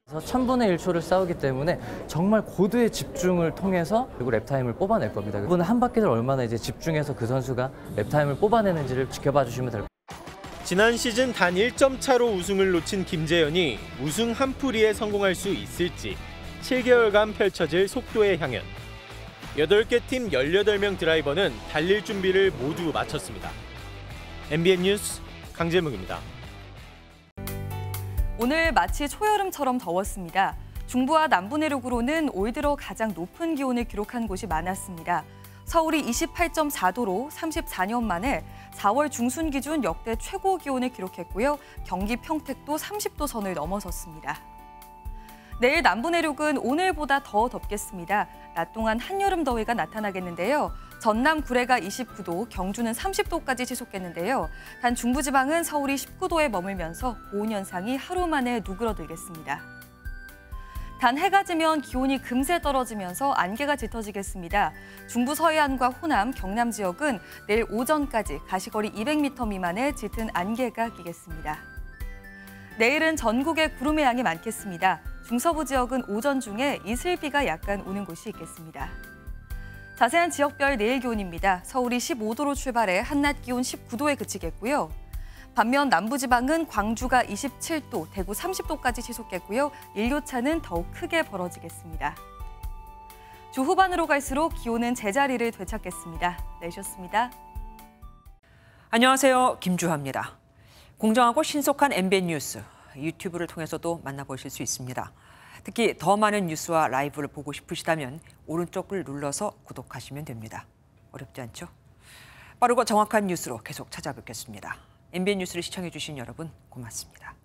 Speaker 20: 1000분의 1초를 싸우기 때문에 정말 고도의 집중을 통해서 그리고 랩타임을 뽑아낼 겁니다. 그분은 한 바퀴를 얼마나 이제 집중해서 그 선수가 랩타임을 뽑아내는지를 지켜봐 주시면 될 것 같습니다.
Speaker 8: 지난 시즌 단 1점 차로 우승을 놓친 김재현이 우승 한풀이에 성공할 수 있을지 7개월간 펼쳐질 속도의 향연. 8개 팀 18명 드라이버는 달릴 준비를 모두 마쳤습니다. MBN 뉴스 강재묵입니다.
Speaker 3: 오늘 마치 초여름처럼 더웠습니다. 중부와 남부 내륙으로는 올 들어 가장 높은 기온을 기록한 곳이 많았습니다. 서울이 28.4도로 34년 만에 4월 중순 기준 역대 최고 기온을 기록했고요. 경기 평택도 30도 선을 넘어섰습니다. 내일 남부 내륙은 오늘보다 더 덥겠습니다. 낮 동안 한여름 더위가 나타나겠는데요. 전남 구례가 29도, 경주는 30도까지 지속했는데요. 단 중부지방은 서울이 19도에 머물면서 고온 현상이 하루 만에 누그러들겠습니다. 단 해가 지면 기온이 금세 떨어지면서 안개가 짙어지겠습니다. 중부 서해안과 호남, 경남 지역은 내일 오전까지 가시거리 200m 미만의 짙은 안개가 끼겠습니다. 내일은 전국에 구름의 양이 많겠습니다. 중서부 지역은 오전 중에 이슬비가 약간 오는 곳이 있겠습니다. 자세한 지역별 내일 기온입니다. 서울이 15도로 출발해 한낮 기온 19도에 그치겠고요. 반면 남부지방은 광주가 27도, 대구 30도까지 지속했고요. 일교차는 더욱 크게 벌어지겠습니다. 주 후반으로 갈수록 기온은 제자리를 되찾겠습니다. 내셨습니다.
Speaker 1: 안녕하세요. 김주하입니다. 공정하고 신속한 MBN 뉴스, 유튜브를 통해서도 만나보실 수 있습니다. 특히 더 많은 뉴스와 라이브를 보고 싶으시다면 오른쪽을 눌러서 구독하시면 됩니다. 어렵지 않죠? 빠르고 정확한 뉴스로 계속 찾아뵙겠습니다. MBN 뉴스를 시청해주신 여러분 고맙습니다.